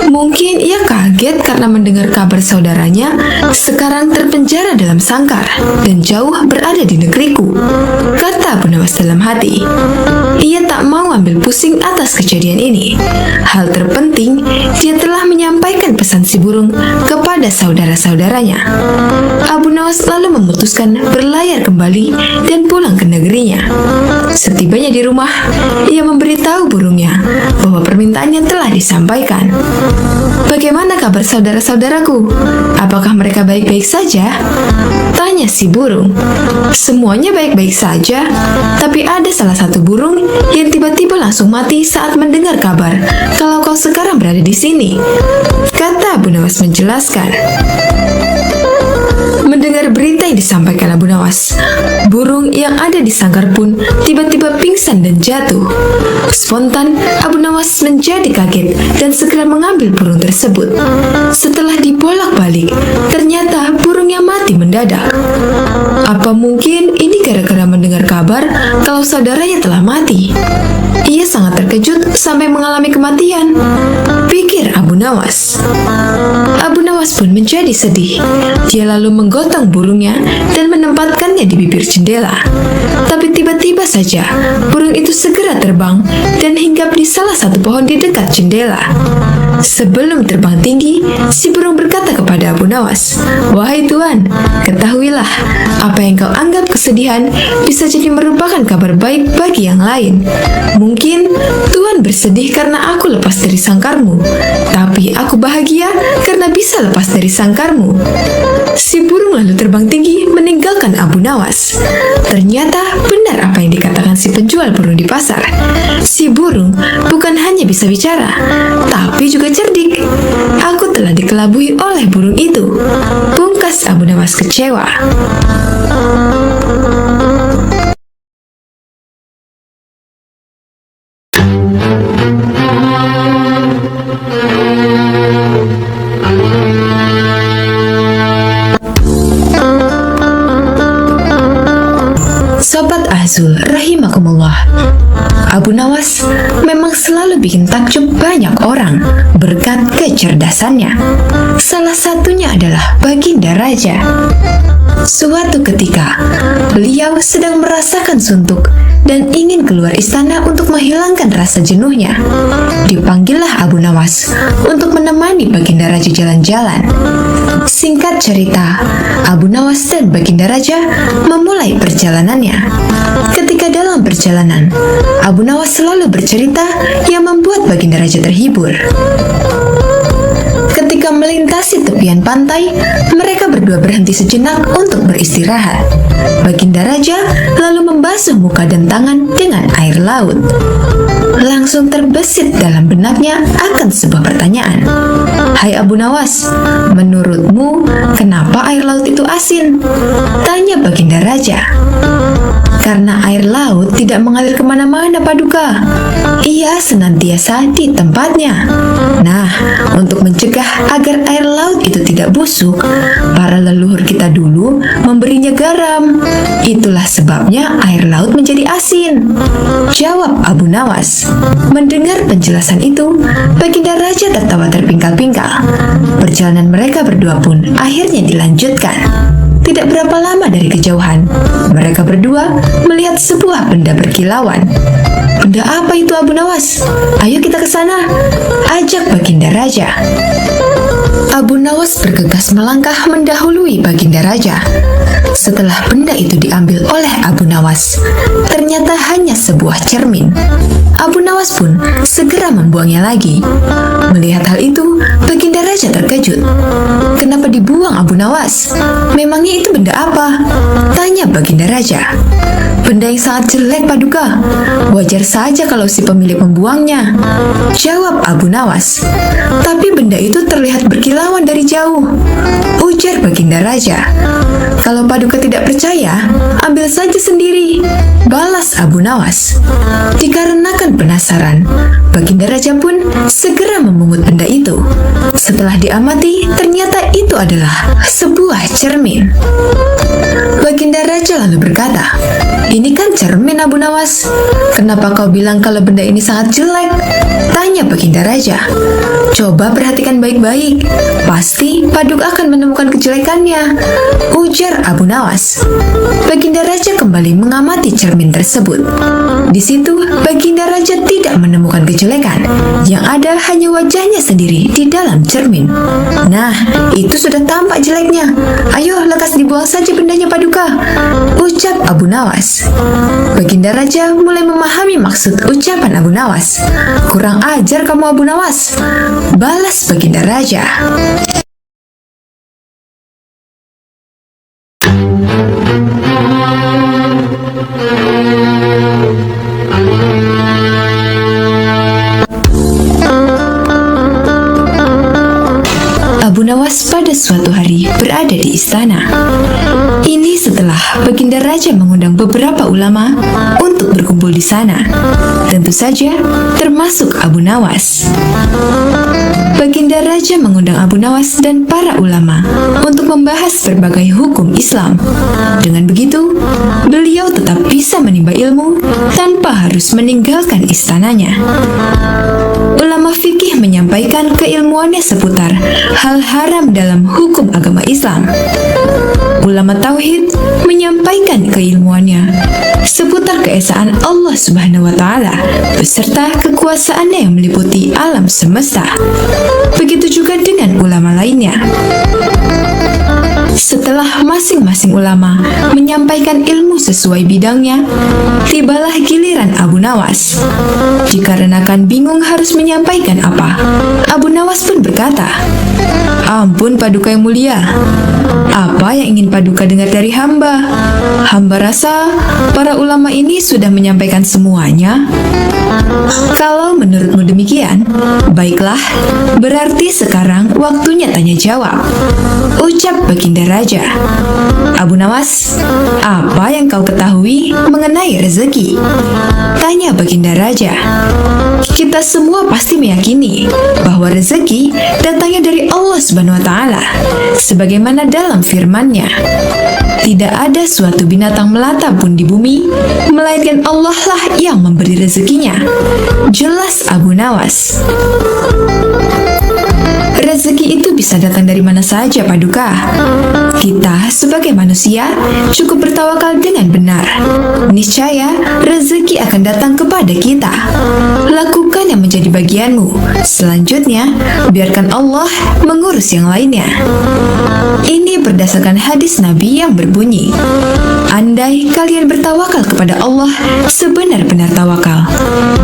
Mungkin ia kaget karena mendengar kabar saudaranya sekarang terpenjara dalam sangkar dan jauh berada di negeriku, kata Abu Nawas dalam hati. Ia tak mau ambil pusing atas kejadian ini. Hal terpenting, dia telah menyampaikan pesan si burung kepada saudara-saudaranya. Abu Nawas lalu memutuskan berlayar kembali dan pulang ke negerinya. Setibanya di rumah, ia memberitahu burungnya bahwa permintaannya telah disampaikan. Bagaimana kabar saudara-saudaraku? Apakah mereka baik-baik saja? Tanya si burung. Semuanya baik-baik saja, tapi ada salah satu burung yang tiba-tiba langsung mati saat mendengar kabar kalau kau sekarang berada di sini, kata Abu Nawas menjelaskan. Mendengar berita yang disampaikan Abu Nawas, burung yang ada di sangkar pun tiba-tiba pingsan dan jatuh. Spontan, Abu Nawas menjadi kaget dan segera mengambil burung tersebut. Setelah dibolak-balik, ternyata burungnya mati mendadak. Apa mungkin ini gara-gara mendengar kabar kalau saudaranya telah mati? Ia sangat terkejut sampai mengalami kematian, pikir Abu Nawas. Abu Nawas pun menjadi sedih. Dia lalu menggotong burungnya dan menempatkannya di bibir jendela. Tapi tiba-tiba saja, burung itu segera terbang dan hinggap di salah satu pohon di dekat jendela. Sebelum terbang tinggi, si burung berkata kepada Abu Nawas, "Wahai Tuan, ketahuilah, apa yang kau anggap kesedihan bisa jadi merupakan kabar baik bagi yang lain. Mungkin Tuan bersedih karena aku lepas dari sangkarmu, tapi aku bahagia karena bisa lepas dari sangkarmu." Si burung lalu terbang tinggi meninggalkan Abu Nawas. Ternyata benar apa yang dikatakan si penjual burung di pasar. Si burung bukan hanya bisa bicara, tapi juga cerdik. Aku telah dikelabui oleh burung itu. Pungkas Abu Nawas kecewa. Sobat Azul rahimakumullah, Abu Nawas memang selalu bikin takjub banyak orang berkat kecerdasannya. Salah satunya adalah Baginda Raja. Suatu ketika, beliau sedang merasakan suntuk dan ingin keluar istana untuk menghilangkan rasa jenuhnya. Dipanggillah Abu Nawas untuk menemani Baginda Raja jalan-jalan. Singkat cerita, Abu Nawas dan Baginda Raja memulai perjalanannya. Ketika dalam perjalanan, Abu Nawas selalu bercerita yang membuat Baginda Raja terhibur. Ketika melintasi tepian pantai, mereka berdua berhenti sejenak untuk beristirahat. Baginda Raja lalu membasuh muka dan tangan dengan air laut. Langsung terbesit dalam benaknya akan sebuah pertanyaan. "Hai Abu Nawas, menurutmu kenapa air laut itu asin?" tanya Baginda Raja. "Karena air laut tidak mengalir kemana-mana, Paduka. Ia senantiasa di tempatnya. Nah, untuk mencegah agar air laut itu tidak busuk, para leluhur kita dulu memberinya garam. Itulah sebabnya air laut menjadi asin," jawab Abu Nawas. Mendengar penjelasan itu, Baginda Raja tertawa terpingkal-pingkal. Perjalanan mereka berdua pun akhirnya dilanjutkan. Tidak berapa lama dari kejauhan, mereka berdua melihat sebuah benda berkilauan. "Benda apa itu, Abu Nawas? Ayo kita ke sana," ajak Baginda Raja. Abu Nawas bergegas melangkah mendahului Baginda Raja. Setelah benda itu diambil oleh Abu Nawas, ternyata hanya sebuah cermin. Abu Nawas pun segera membuangnya lagi. Melihat hal itu, Baginda Raja terkejut. "Kenapa dibuang, Abu Nawas? Memangnya itu benda apa?" tanya Baginda Raja. "Benda yang sangat jelek, Paduka. Wajar saja kalau si pemilik membuangnya," jawab Abu Nawas. "Tapi benda itu terlihat berkilauan dari jauh," ujar Baginda Raja. "Kalau Paduka tidak percaya, ambil saja sendiri," balas Abu Nawas. Dikarenakan penasaran, Baginda Raja pun segera memungut benda itu. Setelah diamati, ternyata itu adalah sebuah cermin. Baginda Raja lalu berkata, "Ini kan cermin, Abu Nawas. Kenapa kau bilang kalau benda ini sangat jelek?" tanya Baginda Raja. "Coba perhatikan baik-baik. Pasti Paduka akan menemukan kejelekannya," ujar Abu Nawas. Baginda Raja kembali mengamati cermin tersebut. Di situ, Baginda Raja tidak menemukan kejelekan. Yang ada hanya wajahnya sendiri di dalam cermin. "Nah, itu sudah tampak jeleknya. Ayo, lekas dibuang saja bendanya, Paduka," ucap Abu Nawas. Baginda Raja mulai memahami maksud ucapan Abu Nawas. "Kurang ajar kamu, Abu Nawas," balas Baginda Raja. Abu Nawas pada suatu hari berada di istana. Ini setelah Baginda Raja mengundang beberapa ulama untuk berkumpul di sana. Tentu saja termasuk Abu Nawas. Baginda Raja mengundang Abu Nawas dan para ulama untuk membahas berbagai hukum Islam. Dengan begitu, beliau tetap bisa menimba ilmu tanpa harus meninggalkan istananya. Ulama fikih menyampaikan keilmuannya seputar hal haram dalam hukum agama Islam. Ulama tauhid menyampaikan keilmuannya seputar keesaan Allah Subhanahu wa taala beserta kekuasaannya yang meliputi alam semesta. Begitu juga dengan ulama lainnya. Setelah masing-masing ulama menyampaikan ilmu sesuai bidangnya, tibalah giliran Abu Nawas. Dikarenakan bingung harus menyampaikan apa, Abu Nawas pun berkata, "Ampun Paduka yang mulia, apa yang ingin Paduka dengar dari hamba? Hamba rasa para ulama ini sudah menyampaikan semuanya." "Kalau menurutmu demikian, baiklah, berarti sekarang waktunya tanya jawab," ucap Baginda Raja. "Abu Nawas, apa yang kau ketahui mengenai rezeki?" tanya Baginda Raja. "Kita semua pasti meyakini bahwa rezeki datangnya dari Allah Subhanahu wa taala, sebagaimana dalam firman-Nya, 'Tidak ada suatu binatang melata pun di bumi, melainkan Allah lah yang memberi rezekinya," jelas Abu Nawas. Rezeki itu bisa datang dari mana saja, Paduka. Kita sebagai manusia cukup bertawakal dengan benar. Niscaya rezeki akan datang kepada kita. Lakukan yang menjadi bagianmu. Selanjutnya, biarkan Allah mengurus yang lainnya. Ini berdasarkan hadis Nabi yang berbunyi, "Andai kalian bertawakal kepada Allah sebenar-benar tawakal,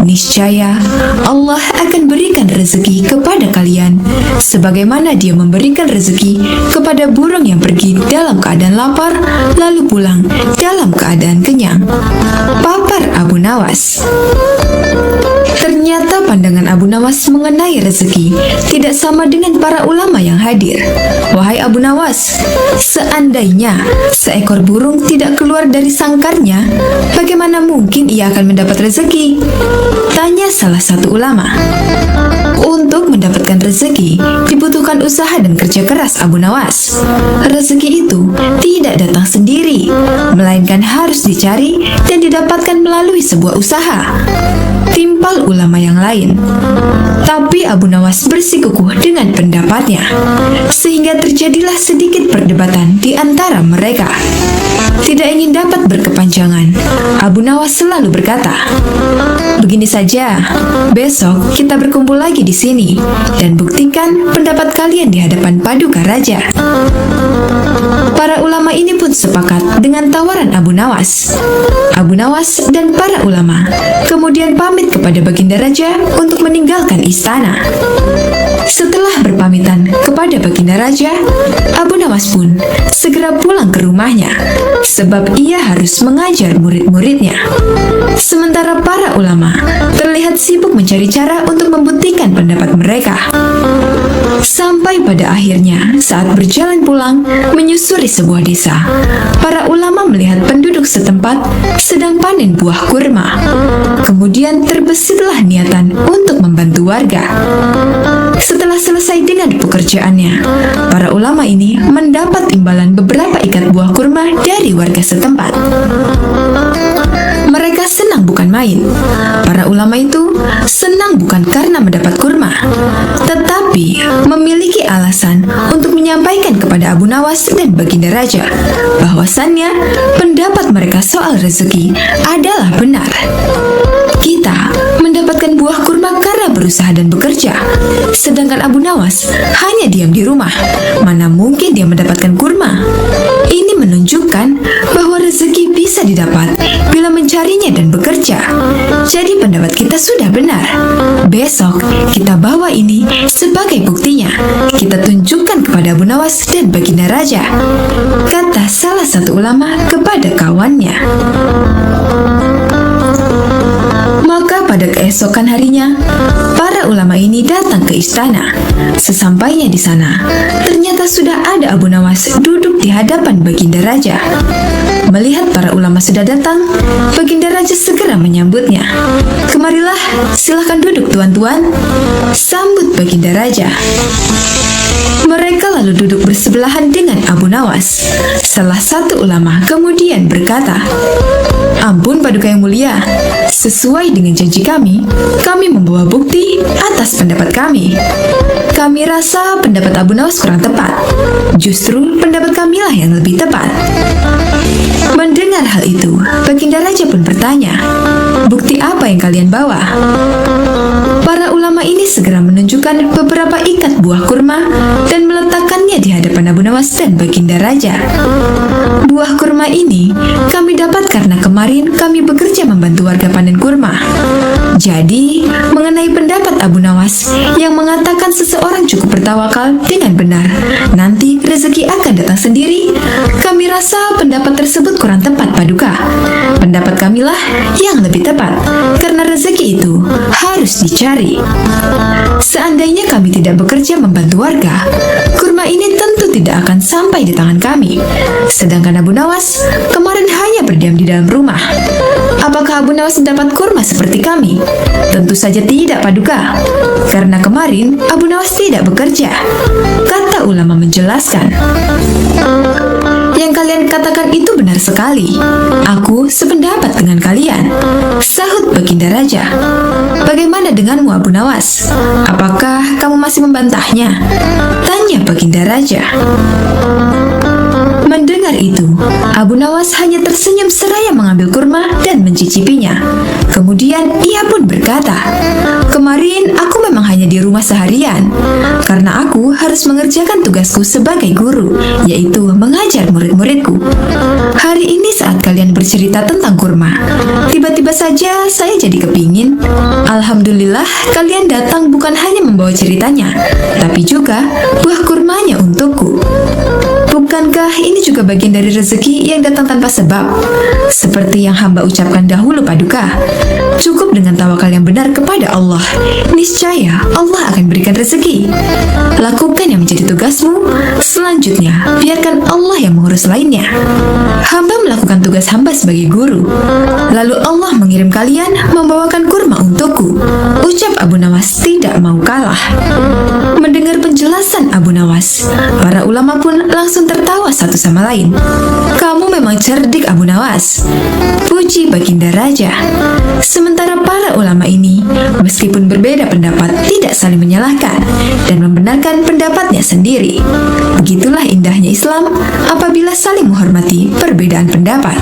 niscaya Allah akan berikan rezeki kepada kalian sebagaimana Dia memberikan rezeki kepada burung yang pergi dalam keadaan lapar lalu pulang dalam keadaan kenyang," papar Abu Nawas. Ternyata pandangan Abu Nawas mengenai rezeki tidak sama dengan para ulama yang hadir. "Wahai Abu Nawas, seandainya seekor burung tidak keluar dari sangkarnya, bagaimana mungkin ia akan mendapat rezeki?" tanya salah satu ulama. "Untuk mendapatkan rezeki dibutuhkan usaha dan kerja keras, Abu Nawas. Rezeki itu tidak datang sendiri, melainkan harus dicari dan didapatkan melalui sebuah usaha," timpal ulama yang lain. Tapi Abu Nawas bersikukuh dengan pendapatnya, sehingga terjadilah sedikit perdebatan di antara mereka. Tidak ingin dapat berkepanjangan, Abu Nawas selalu berkata, "Begini saja, besok kita berkumpul lagi di sini dan buktikan pendapat kalian di hadapan Paduka Raja." Para ulama ini pun sepakat dengan tawaran Abu Nawas. Abu Nawas dan para ulama kemudian pamit kepada Baginda Raja untuk meninggalkan istana. Setelah berpamitan kepada Baginda Raja, Abu Nawas pun segera pulang ke rumahnya, sebab ia harus mengajar murid-muridnya. Sementara para ulama terlihat sibuk mencari cara untuk membuktikan pendapat mereka. Sampai pada akhirnya, saat berjalan pulang menyusuri sebuah desa, para ulama melihat penduduk setempat sedang panen buah kurma. Kemudian terbesitlah niatan untuk membantu warga. Setelah selesai dengan pekerjaannya, para ulama ini mendapat imbalan beberapa ikat buah kurma dari warga setempat. Mereka senang bukan main. Para ulama itu senang bukan karena mendapat kurma, tetapi memiliki alasan untuk menyampaikan kepada Abu Nawas dan Baginda Raja bahwasannya pendapat mereka soal rezeki adalah benar. Kita mendapatkan buah kurma karena berusaha dan bekerja, sedangkan Abu Nawas hanya diam di rumah. Mana mungkin dia mendapatkan kurma? Ini menunjukkan bahwa rezeki bisa didapat bila mencarinya dan bekerja. Jadi pendapat kita sudah benar. Besok kita bawa ini sebagai buktinya. Kita tunjukkan kepada Abu Nawas dan Baginda Raja, kata salah satu ulama kepada kawannya. Maka pada keesokan harinya, para ulama ini datang ke istana. Sesampainya di sana, ternyata sudah ada Abu Nawas duduk di hadapan Baginda Raja. Melihat para ulama sudah datang, Baginda Raja segera menyambutnya. "Kemarilah, silahkan duduk tuan-tuan," sambut Baginda Raja. Mereka lalu duduk bersebelahan dengan Abu Nawas. Salah satu ulama kemudian berkata, "Ampun Paduka yang mulia, sesuai dengan janji kami membawa bukti atas pendapat kami. Kami rasa pendapat Abu Nawas kurang tepat. Justru pendapat kamilah yang lebih tepat." Mendengar hal itu, Baginda Raja pun bertanya, "Bukti apa yang kalian bawa?" Para ulama ini segera menunjukkan beberapa ikat buah kurma dan meletakkannya di hadapan Abu Nawas dan Baginda Raja. "Buah kurma ini kami dapat karena kemarin kami bekerja membantu warga panen kurma. Jadi, mengenai pendapat Abu Nawas yang mengatakan seseorang cukup bertawakal dengan benar, nanti rezeki akan datang sendiri, kami rasa pendapat tersebut kurang tepat, Paduka. Pendapat kamilah yang lebih tepat, karena rezeki itu harus dicari. Seandainya kami tidak bekerja membantu warga, kurma ini tentu tidak akan sampai di tangan kami. Sedangkan Abu Nawas kemarin hanya berdiam di dalam rumah. Apakah Abu Nawas mendapat kurma seperti kami? Tentu saja tidak, Paduka. Karena kemarin Abu Nawas tidak bekerja," kata ulama menjelaskan. "Yang kalian katakan itu benar sekali. Aku sependapat dengan kalian," sahut Baginda Raja. "Bagaimana denganmu Abu Nawas? Apakah kamu masih membantahnya?" tanya Baginda Raja. Mendengar itu, Abu Nawas hanya tersenyum seraya mengambil kurma dan mencicipinya. Kemudian ia pun berkata, "Kemarin aku memang hanya di rumah seharian, karena aku harus mengerjakan tugasku sebagai guru, yaitu mengajar murid-muridku. Hari ini saat kalian bercerita tentang kurma, tiba-tiba saja saya jadi kepingin. Alhamdulillah kalian datang bukan hanya membawa ceritanya, tapi juga buah kurmanya untukku. Bukankah ini juga bagian dari rezeki yang datang tanpa sebab? Seperti yang hamba ucapkan dahulu, Paduka. Cukup dengan tawakal yang benar kepada Allah, niscaya Allah akan berikan rezeki. Lakukan yang menjadi tugasmu, selanjutnya biarkan Allah yang mengurus lainnya. Hamba melakukan tugas hamba sebagai guru, lalu Allah mengirim kalian membawakan kurma untukku," ucap Abu Nawas tidak mau kalah. Mendengar penjelasan Abu Nawas, para ulama pun langsung tertawa satu sama lain. "Kamu memang cerdik, Abu Nawas," puji Baginda Raja. Sementara para ulama ini, meskipun berbeda pendapat, tidak saling menyalahkan dan membenarkan pendapatnya sendiri. Begitulah indahnya Islam apabila saling menghormati perbedaan pendapat.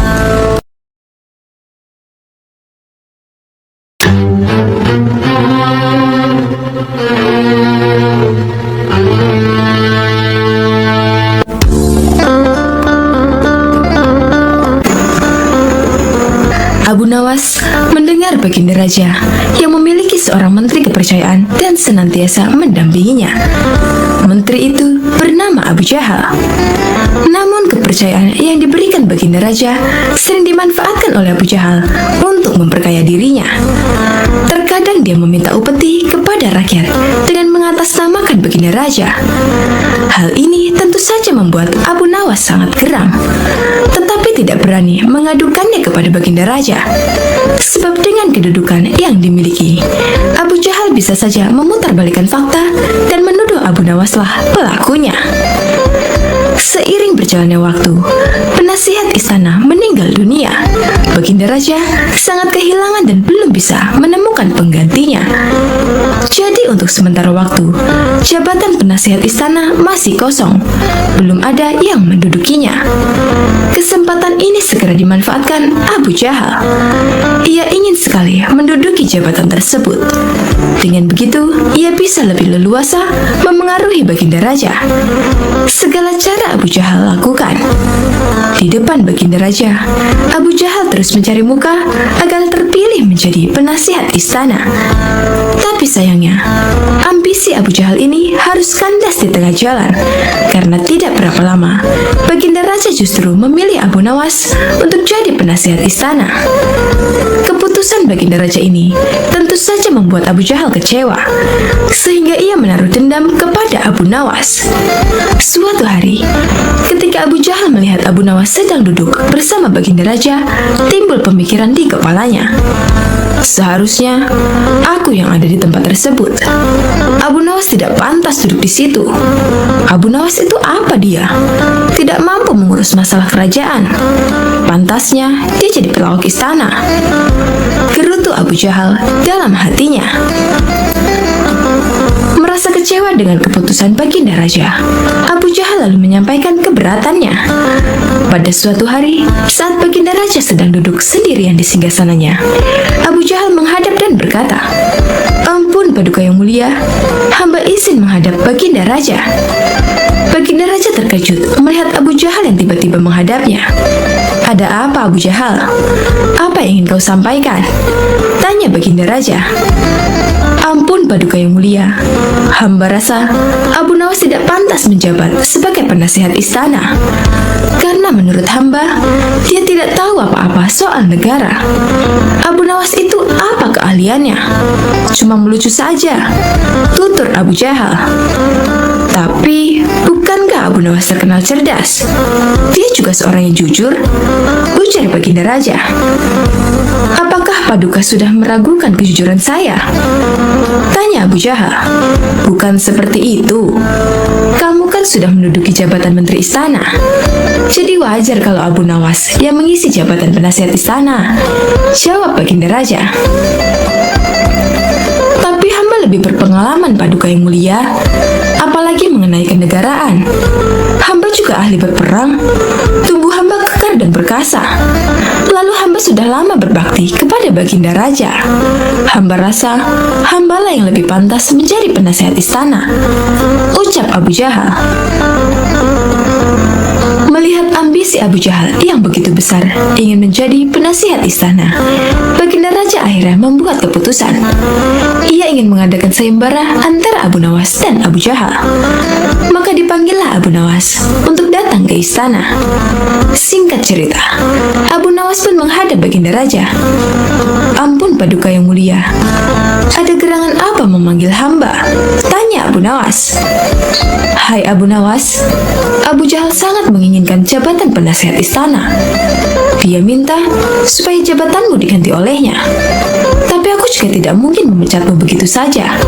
Abu Nawas mendengar Baginda Raja yang memiliki seorang menteri kepercayaan dan senantiasa mendampinginya. Menteri itu bernama Abu Jahal. Namun kepercayaan yang diberikan Baginda Raja sering dimanfaatkan oleh Abu Jahal untuk memperkaya dirinya. Terkadang dia meminta upeti kepada rakyat dengan mengatasnamakan Baginda Raja. Hal ini tentu saja membuat Abu Nawas sangat geram, tetapi tidak berani mengadukannya kepada Baginda Raja. Sebab dengan kedudukan yang dimiliki, Abu Jahal bisa saja memutarbalikkan fakta dan menuduh Abu Nawaslah pelakunya. Seiring berjalannya waktu, penasihat istana meninggal dunia. Baginda Raja sangat kehilangan dan belum bisa menemukan penggantinya. Jadi untuk sementara waktu, jabatan penasihat istana masih kosong. Belum ada yang mendudukinya. Kesempatan ini segera dimanfaatkan Abu Jahal. Ia ingin sekali menduduki jabatan tersebut. Dengan begitu, ia bisa lebih leluasa memengaruhi Baginda Raja. Segala cara Abu Jahal lakukan. Di depan Baginda Raja, Abu Jahal terus mencari muka agar terpilih menjadi menjadi penasihat istana. Tapi sayangnya, ambisi Abu Jahal ini harus kandas di tengah jalan, karena tidak berapa lama, Baginda Raja justru memilih Abu Nawas untuk jadi penasihat istana. Keputusan Baginda Raja ini tentu saja membuat Abu Jahal kecewa, sehingga ia menaruh dendam kepada Abu Nawas. Suatu hari, ketika Abu Jahal melihat Abu Nawas sedang duduk bersama Baginda Raja, timbul pemikiran di kepalanya. Seharusnya aku yang ada di tempat tersebut. Abu Nawas tidak pantas duduk di situ. Abu Nawas itu apa dia? Tidak mampu mengurus masalah kerajaan. Pantasnya dia jadi pelawak istana. Gerutu Abu Jahal dalam hatinya. Merasa kecewa dengan keputusan Baginda Raja, Abu Jahal lalu menyampaikan keberatannya. Pada suatu hari, saat Baginda Raja sedang duduk sendirian di singgasananya, Abu Jahal menghadap dan berkata, "Ampun Paduka yang mulia, hamba izin menghadap Baginda Raja." Baginda Raja terkejut melihat Abu Jahal yang tiba-tiba menghadapnya. "Ada apa Abu Jahal? Apa yang ingin kau sampaikan?" tanya Baginda Raja. "Ampun Paduka yang mulia, hamba rasa Abu Nawas tidak pantas menjabat sebagai penasihat istana. Karena menurut hamba, dia tidak tahu apa-apa soal negara. Abu Nawas itu apa keahliannya? Cuma melucu saja," tutur Abu Jahal. "Tapi, bukankah Abu Nawas terkenal cerdas? Dia juga seorang yang jujur," ujar Baginda Raja. "Apakah Paduka sudah meragukan kejujuran saya?" tanya Abu Jahal. "Bukan seperti itu. Kamu kan sudah menduduki jabatan Menteri Istana. Jadi wajar kalau Abu Nawas yang mengisi jabatan penasihat istana," jawab Baginda Raja. "Tapi hamba lebih berpengalaman Paduka yang mulia, apalagi mengenai kenegaraan. Hamba juga ahli berperang, tubuh hamba kekar dan perkasa. Lalu hamba sudah lama berbakti kepada Baginda Raja. Hamba rasa hambalah yang lebih pantas menjadi penasihat istana," ucap Abu Jahal. Melihat ambisi Abu Jahal yang begitu besar ingin menjadi penasihat istana, Baginda Raja akhirnya membuat keputusan. Ia ingin mengadakan sayembara antara Abu Nawas dan Abu Jahal. Maka dipanggillah Abu Nawas untuk datang ke istana. Singkat cerita, Abu Nawas pun menghadap Baginda Raja. "Ampun Paduka yang mulia, ada gerangan apa memanggil hamba?" tanya Abu Nawas. "Hai Abu Nawas, Abu Jahal sangat menginginkan jabatan penasihat istana. Dia minta supaya jabatanmu diganti olehnya. Tapi aku juga tidak mungkin memecatmu begitu saja.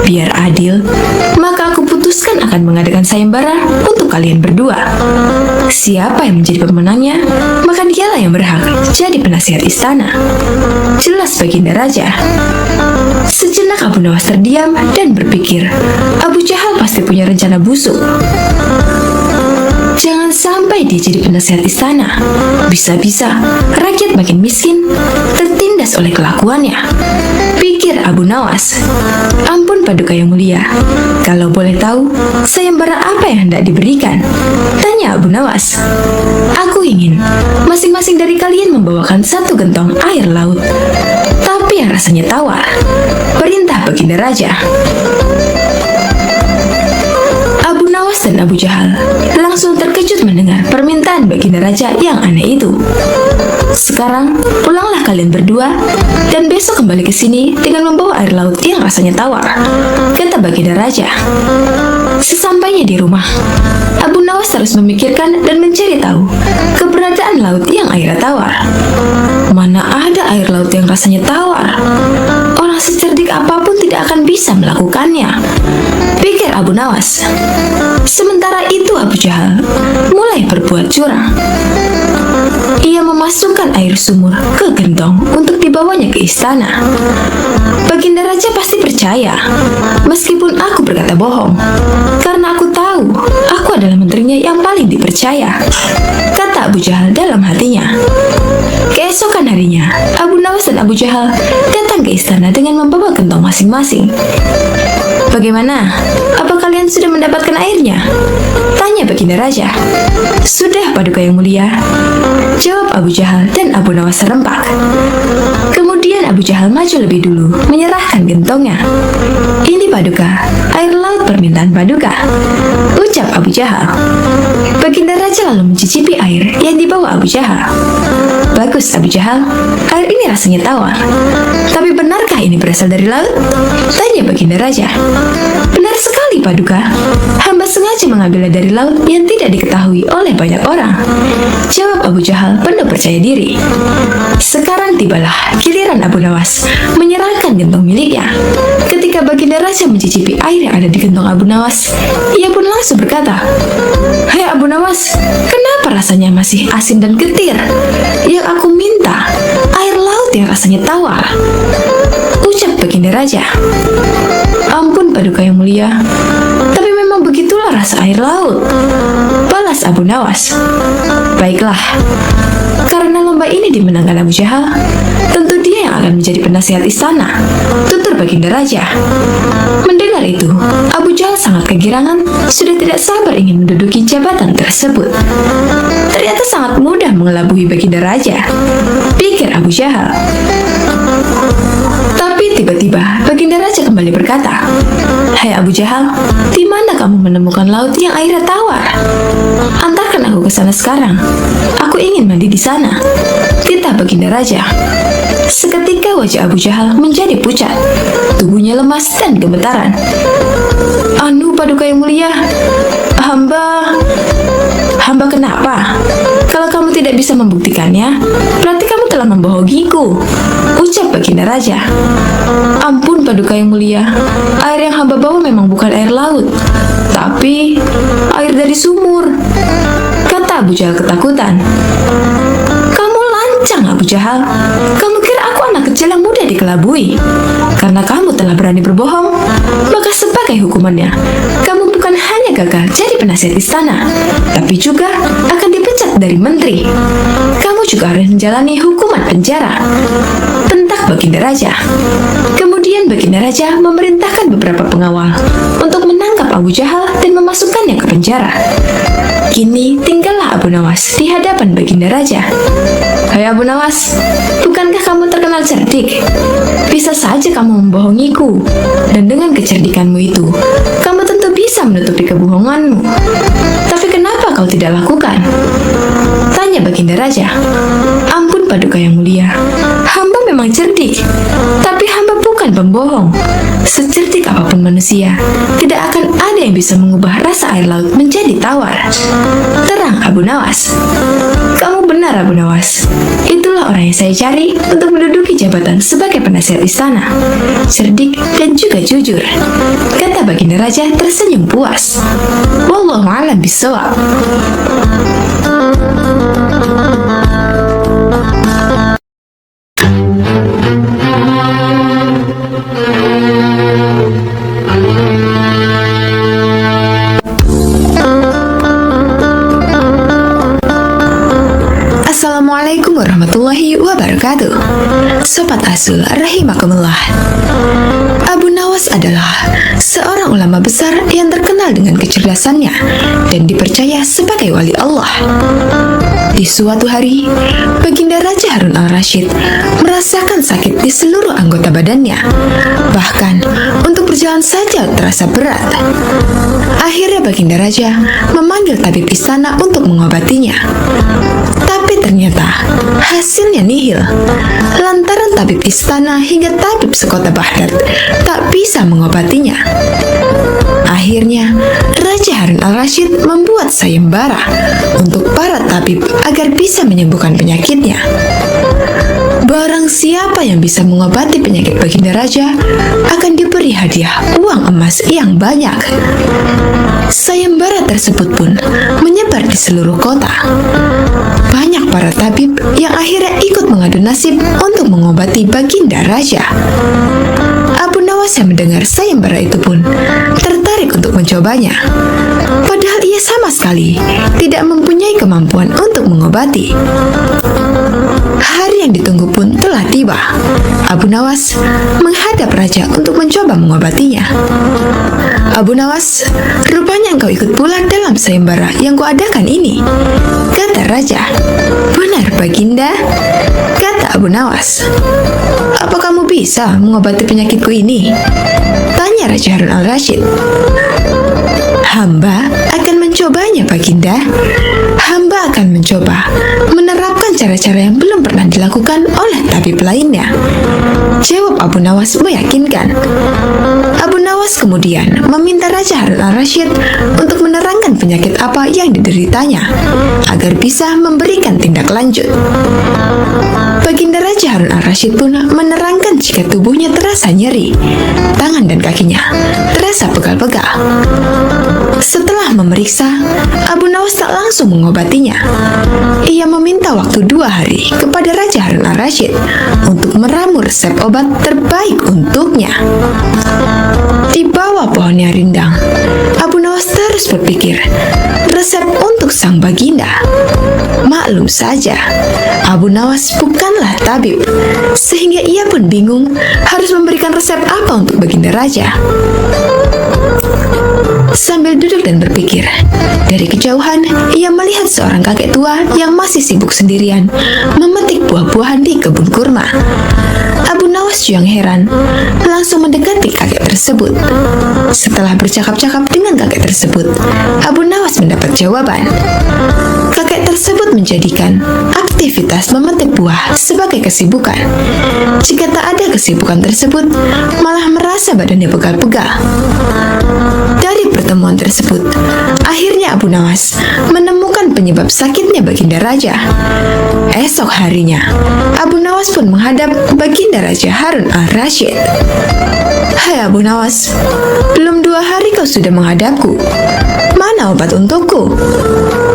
Biar adil, maka aku putuskan akan mengadakan sayembara untuk kalian berdua. Siapa yang menjadi pemenangnya, maka dialah yang berhak jadi penasihat istana," jelas Baginda Raja. Sejenak Abu Nawas terdiam dan berpikir, Abu Jahal pasti punya rencana busuk. Jangan sampai dia jadi penasihat istana. Bisa-bisa rakyat makin miskin, tertindas oleh kelakuannya, pikir Abu Nawas. "Ampun Paduka yang mulia, kalau boleh tahu, sayembara apa yang hendak diberikan?" tanya Abu Nawas. "Aku ingin masing-masing dari kalian membawakan 1 gentong air laut, tapi yang rasanya tawar," perintah Baginda Raja. Abu Nawas dan Abu Jahal langsung terkejut mendengar permintaan Baginda Raja yang aneh itu. "Sekarang pulanglah kalian berdua dan besok kembali ke sini dengan membawa air laut yang rasanya tawar," kata Baginda Raja. Sesampainya di rumah, Abu Nawas terus memikirkan dan mencari tahu keberadaan laut yang airnya tawar. Mana ada air laut yang rasanya tawar? Orang secerdik apapun tidak akan bisa melakukannya, pikir Abu Nawas. Sementara itu Abu Jahal mulai berbuat curang. Ia memasukkan air sumur ke gentong untuk dibawanya ke istana. Baginda Raja pasti percaya, meskipun aku berkata bohong, karena aku tahu aku adalah menterinya yang paling dipercaya, kata Abu Jahal dalam hatinya. Keesokan harinya, Abu Nawas dan Abu Jahal datang ke istana dengan membawa gentong masing-masing. "Bagaimana? Apa kalian sudah mendapatkan airnya?" tanya baginda raja. Sudah Paduka yang mulia, jawab Abu Jahal dan Abu Nawas serempak. Kemudian Abu Jahal maju lebih dulu, menyerahkan gentongnya. Ini Paduka, air laut permintaan Paduka, ucap Abu Jahal. Baginda raja lalu mencicipi air yang dibawa Abu Jahal. Bagus Abu Jahal, air ini rasanya tawar. Tapi benarkah ini berasal dari laut? Tanya baginda raja. Benar sekali Paduka, hamba sengaja mengambilnya dari laut yang tidak diketahui oleh banyak orang, jawab Abu Jahal penuh percaya diri. Sekarang tibalah giliran Abu Nawas menyerahkan gentong miliknya. Ketika baginda raja mencicipi air yang ada di gentong Abu Nawas, ia pun langsung berkata, "Hai Abu Nawas, kenapa rasanya masih asin dan getir? Yang aku minta air laut yang rasanya tawar," ucap baginda raja. Ampun Paduka yang mulia, tapi memang begitulah rasa air laut, balas Abu Nawas. Baiklah, karena lomba ini dimenangkan Abu Jahal, tentu dia yang akan menjadi penasihat istana, tutur baginda raja. Mendengar itu, Abu Jahal sangat kegirangan, sudah tidak sabar ingin menduduki jabatan tersebut. Ternyata sangat mudah mengelabui baginda raja, pikir Abu Jahal. Tapi tiba-tiba baginda raja kembali berkata, "Hai Abu Jahal, di mana kamu menemukan laut yang airnya tawar? Antarkan aku ke sana sekarang. Aku ingin mandi di sana," titah baginda raja. Seketika wajah Abu Jahal menjadi pucat, tubuhnya lemas dan gemetaran. "Anu Paduka yang mulia, hamba kenapa? Kalau kamu tidak bisa membuktikannya, berarti kamu telah membohongiku," ucap baginda raja. "Ampun Paduka yang mulia, air yang hamba bawa memang bukan air laut, tapi air dari sumur," kata Abu Jahal ketakutan. "Kamu lancang Abu Jahal, kamu kira aku anak kecil yang mudah dikelabui? Karena kamu telah berani berbohong, maka sebagai hukumannya, kamu bukan hanya gagal jadi penasihat istana, tapi juga akan dipecat dari menteri. Kamu juga harus menjalani hukuman penjara," bentak baginda raja. Kemudian baginda raja memerintahkan beberapa pengawal untuk menangkap Abu Jahal dan memasukkannya ke penjara. Kini tinggallah Abu Nawas di hadapan baginda raja. "Hai Abu Nawas, bukankah kamu terkenal cerdik? Bisa saja kamu membohongiku, dan dengan kecerdikanmu itu, kamu tentu bisa menutupi kebohonganmu. Tapi kenapa kau tidak lakukan?" tanya baginda raja. "Ampun Paduka yang mulia, hamba memang cerdik, tapi hamba bukan pembohong. Secerdik apapun manusia, tidak akan ada yang bisa mengubah rasa air laut menjadi tawar," terang Abu Nawas. "Kamu benar Abu Nawas, itulah orang yang saya cari untuk menduduki jabatan sebagai penasihat istana, cerdik dan juga jujur," kata baginda raja tersenyum puas. Wallahu a'lam bishawab. Assalamualaikum warahmatullahi wabarakatuh. Sobat Asul rahimakumullah. Abu Nawas adalah seorang ulama besar yang terkenal dengan kecerdasannya dan dipercaya sebagai wali Allah. Di suatu hari, baginda Raja Harun al-Rashid merasakan sakit di seluruh anggota badannya. Bahkan, untuk berjalan saja terasa berat. Akhirnya baginda Raja memanggil tabib istana untuk mengobatinya. Tapi ternyata hasilnya nihil, lantaran tabib istana hingga tabib sekota Baghdad tak bisa mengobatinya. Akhirnya, Raja Harun al-Rashid membuat sayembara untuk para tabib agar bisa menyembuhkan penyakitnya. Barang siapa yang bisa mengobati penyakit baginda raja akan diberi hadiah uang emas yang banyak. Sayembara tersebut pun menyebar di seluruh kota. Banyak para tabib yang akhirnya ikut mengadu nasib untuk mengobati baginda raja. Abu Nawas yang mendengar sayembara itu pun tertarik untuk mencobanya. Padahal ia sama sekali tidak mempunyai kemampuan untuk mengobati. Hari yang ditunggu pun telah tiba. Abu Nawas menghadap raja untuk mencoba mengobatinya. Abu Nawas rupanya Rupanya engkau ikut pula dalam sayembara yang kuadakan ini, kata raja. Benar, Baginda, kata Abu Nawas. Apa kamu bisa mengobati penyakitku ini? Tanya Raja Harun al-Rasyid. Hamba akan mencobanya, Baginda. Hamba akan mencoba menerapkan cara-cara yang belum pernah dilakukan oleh tabib lainnya, jawab Abu Nawas meyakinkan. Abu Nawas kemudian meminta Raja Harun al-Rasyid untuk menerangkan penyakit apa yang dideritanya agar bisa memberikan tindak lanjut. Baginda Raja Harun al-Rasyid pun menerangkan jika tubuhnya terasa nyeri, tangan dan kakinya terasa pegal-pegal. Setelah memeriksa, Abu Nawas tak langsung mengobatinya. Ia meminta waktu 2 hari kepada Raja Harun al-Rasyid untuk meramu resep obat terbaik untuknya. Di bawah pohonnya rindang, Abu Nawas terus berpikir resep untuk sang baginda. Maklum saja, Abu Nawas bukanlah tabib, sehingga ia pun bingung harus memberikan resep apa untuk baginda raja. Sambil duduk dan berpikir, dari kejauhan ia melihat seorang kakek tua yang masih sibuk sendirian memetik buah-buahan di kebun kurma. Abu Nawas yang heran langsung mendekati kakek tersebut. Setelah bercakap-cakap dengan kakek tersebut, Abu Nawas mendapat jawaban. Kakek tersebut menjadikan aktivitas memetik buah sebagai kesibukan. Jika tak ada kesibukan tersebut, malah merasa badannya pegal-pegal. Dari pertemuan tersebut, akhirnya Abu Nawas menemukan penyebab sakitnya baginda raja. Esok harinya, Abu Nawas pun menghadap baginda Raja Harun al-Rasyid. Hai Abu Nawas, belum 2 hari kau sudah menghadapku. Mana obat untukku?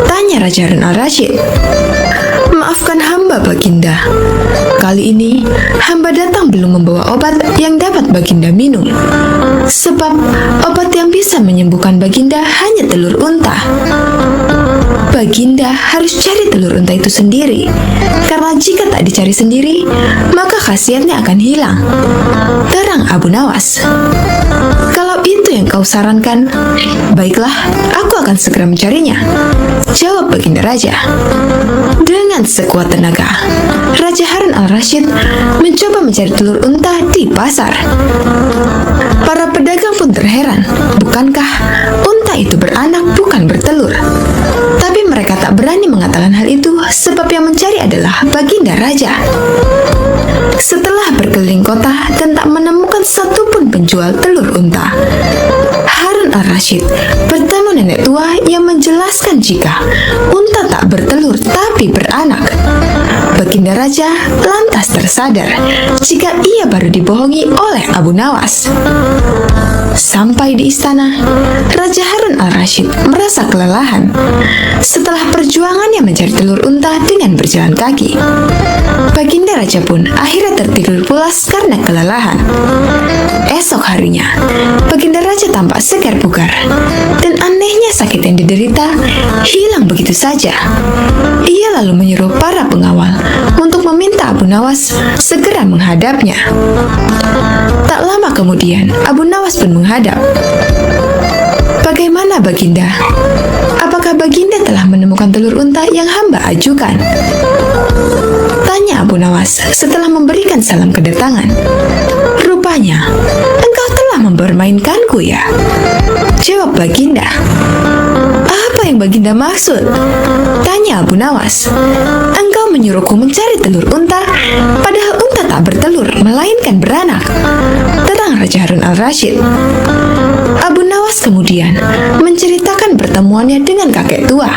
Tanya Raja Harun al-Rasyid. Maafkan hamba, Baginda. Kali ini, hamba datang belum membawa obat yang dapat Baginda minum. Sebab, obat yang bisa menyembuhkan Baginda hanya telur unta. Baginda harus cari telur unta itu sendiri. Karena jika tak dicari sendiri, maka khasiatnya akan hilang. Terang Abu Nawas. Kalau itu yang kau sarankan, baiklah, aku akan segera mencarinya, jawab baginda raja. Dengan sekuat tenaga, Raja Harun al-Rasyid mencoba mencari telur unta di pasar. Para pedagang pun terheran, bukankah unta itu beranak bukan bertelur? Tapi mereka tak berani mengatakan hal itu sebab yang mencari adalah baginda raja. Setelah berkeliling kota dan tak menemukan satupun penjual telur unta, Harun al-Rasyid bertemu nenek tua yang menjelaskan jika unta tak bertelur tapi beranak. Baginda raja lantas tersadar jika ia baru dibohongi oleh Abu Nawas. Sampai di istana, Raja Harun al-Rasyid merasa kelelahan setelah perjuangannya mencari telur unta dengan berjalan kaki. Baginda raja pun akhirnya tertidur pulas karena kelelahan. Esok harinya, baginda raja tampak segar bugar dan anehnya sakit yang diderita hilang begitu saja. Ia lalu menyuruh para pengawal untuk meminta Abu Nawas segera menghadapnya. Tak lama kemudian, Abu Nawas pun menghadap. Bagaimana baginda? Apakah baginda telah menemukan telur unta yang hamba ajukan? Tanya Abu Nawas setelah memberikan salam kedatangan. Rupanya, engkau telah mempermainkanku ya, jawab baginda. Apa yang baginda maksud? Tanya Abu Nawas. Engkau menyuruhku mencari telur unta, padahal unta tak bertelur, melainkan beranak, terang Raja Harun al-Rasyid. Abu Nawas kemudian menceritakan pertemuannya dengan kakek tua,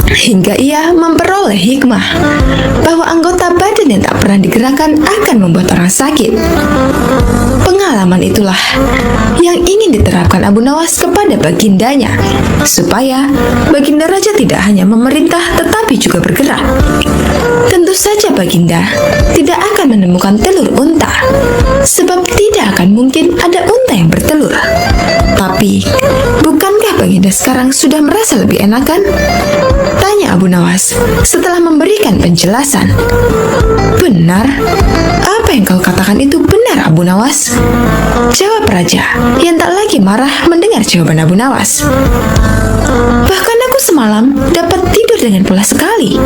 hingga ia memperoleh hikmah bahwa anggota badan yang tak pernah digerakkan akan membuat orang sakit. Pengalaman itulah yang ingin diterapkan Abu Nawas kepada bagindanya, supaya baginda raja tidak hanya memerintah tetapi juga bergerak. Tentu saja baginda tidak akan menemukan telur unta, sebab tidak akan mungkin ada unta yang bertelur. Tapi, bukankah baginda sekarang sudah merasa lebih enakan? Tanya Abu Nawas setelah memberikan penjelasan. Benar, apa Apa yang kau katakan itu benar, Abu Nawas? Jawab raja yang tak lagi marah mendengar jawaban Abu Nawas. Bahkan aku semalam dapat tidur dengan pulas sekali.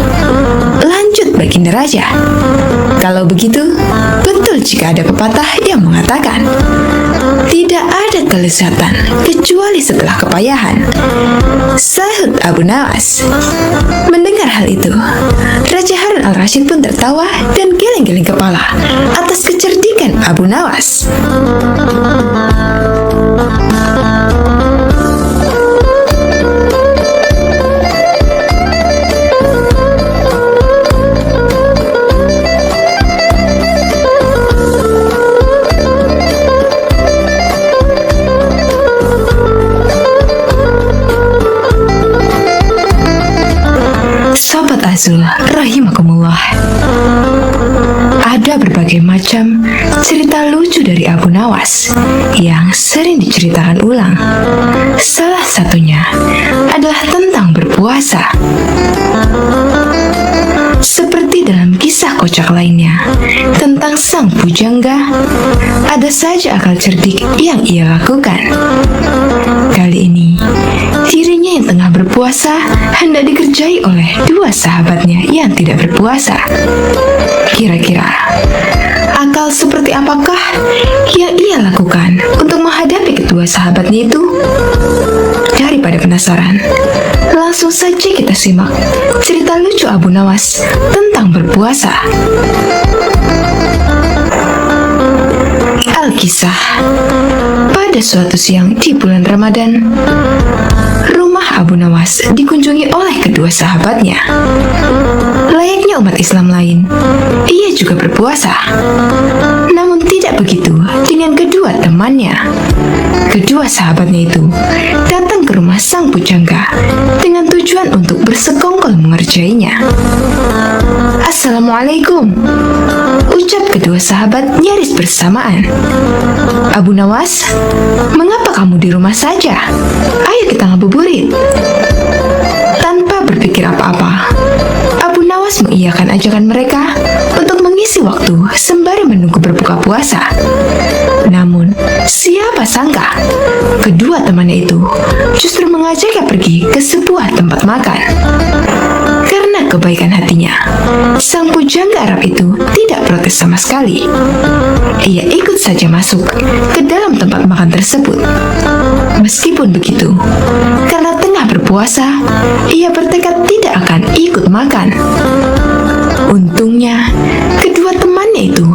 Lanjut baginda raja. Kalau begitu, betul jika ada pepatah yang mengatakan, tidak ada kelezatan kecuali setelah kepayahan. Sahut Abu Nawas. Mendengar hal itu, Raja Harun al-Rasyid pun tertawa dan geleng-geleng kepala atas kecerdikan Abu Nawas. Sobat Azul, rahimakumullah. Ada berbagai macam cerita lucu dari Abu Nawas yang sering diceritakan ulang. Salah satunya adalah tentang berpuasa. Seperti dalam kisah kocak lainnya tentang sang pujangga, ada saja akal cerdik yang ia lakukan. Kali ini, dirinya yang tengah berpuasa hendak dikerjai oleh dua sahabatnya yang tidak berpuasa. Kira-kira, akal seperti apakah yang ia lakukan untuk menghadapi kedua sahabatnya itu? Daripada penasaran, langsung saja kita simak cerita lucu Abu Nawas tentang berpuasa. Alkisah. Pada suatu siang di bulan Ramadan, rumah Abu Nawas dikunjungi oleh kedua sahabatnya. Layaknya umat Islam lain, ia juga berpuasa. Namun tidak begitu dengan kedua temannya. Kedua sahabatnya itu datang ke rumah sang pujangga dengan tujuan untuk bersekongkol mengerjainya. Assalamualaikum, ucap kedua sahabat nyaris bersamaan. Abu Nawas, mengapa kamu di rumah saja? Ayo kita ngabuburit. Tanpa berpikir apa-apa, Abu Nawas mengiyakan ajakan mereka untuk mengisi waktu sembari menunggu berbuka puasa. Namun, siapa sangka kedua temannya itu justru mengajaknya pergi ke sebuah tempat makan. Karena kebaikan hatinya, sang pujangga Arab itu tidak protes sama sekali. Ia ikut saja masuk ke dalam tempat makan tersebut. Meskipun begitu, karena tengah berpuasa, ia bertekad tidak akan ikut makan. Untungnya, kedua temannya itu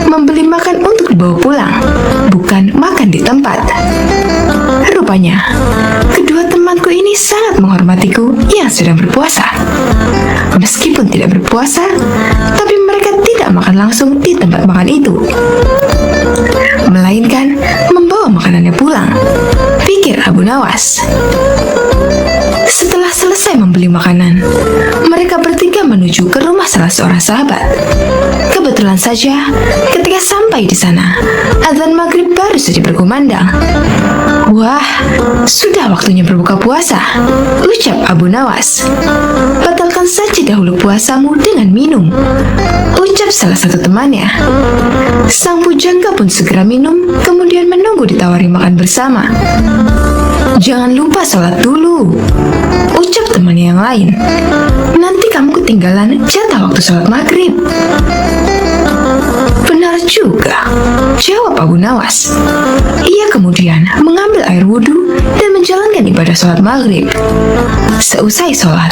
membeli makan untuk dibawa pulang, bukan makan di tempat. Rupanya, kedua temanku ini sangat menghormatiku yang sedang berpuasa. Meskipun tidak berpuasa, tapi mereka tidak makan langsung di tempat makan itu, melainkan membawa makanannya pulang, pikir Abu Nawas. Setelah selesai membeli makanan, mereka bertiga menuju ke rumah salah seorang sahabat. Kebetulan saja, ketika sampai di sana, azan maghrib baru saja berkumandang. Wah, sudah waktunya berbuka puasa, ucap Abu Nawas. Batalkan saja dahulu puasamu dengan minum, ucap salah satu temannya. Sang pujangga pun segera minum, kemudian menunggu ditawari makan bersama. Jangan lupa sholat dulu, ucap temannya yang lain. Nanti kamu ketinggalan jatah waktu sholat maghrib. Benar juga, jawab Abu Nawas. Ia kemudian mengambil air wudhu dan menjalankan ibadah sholat maghrib. Seusai sholat,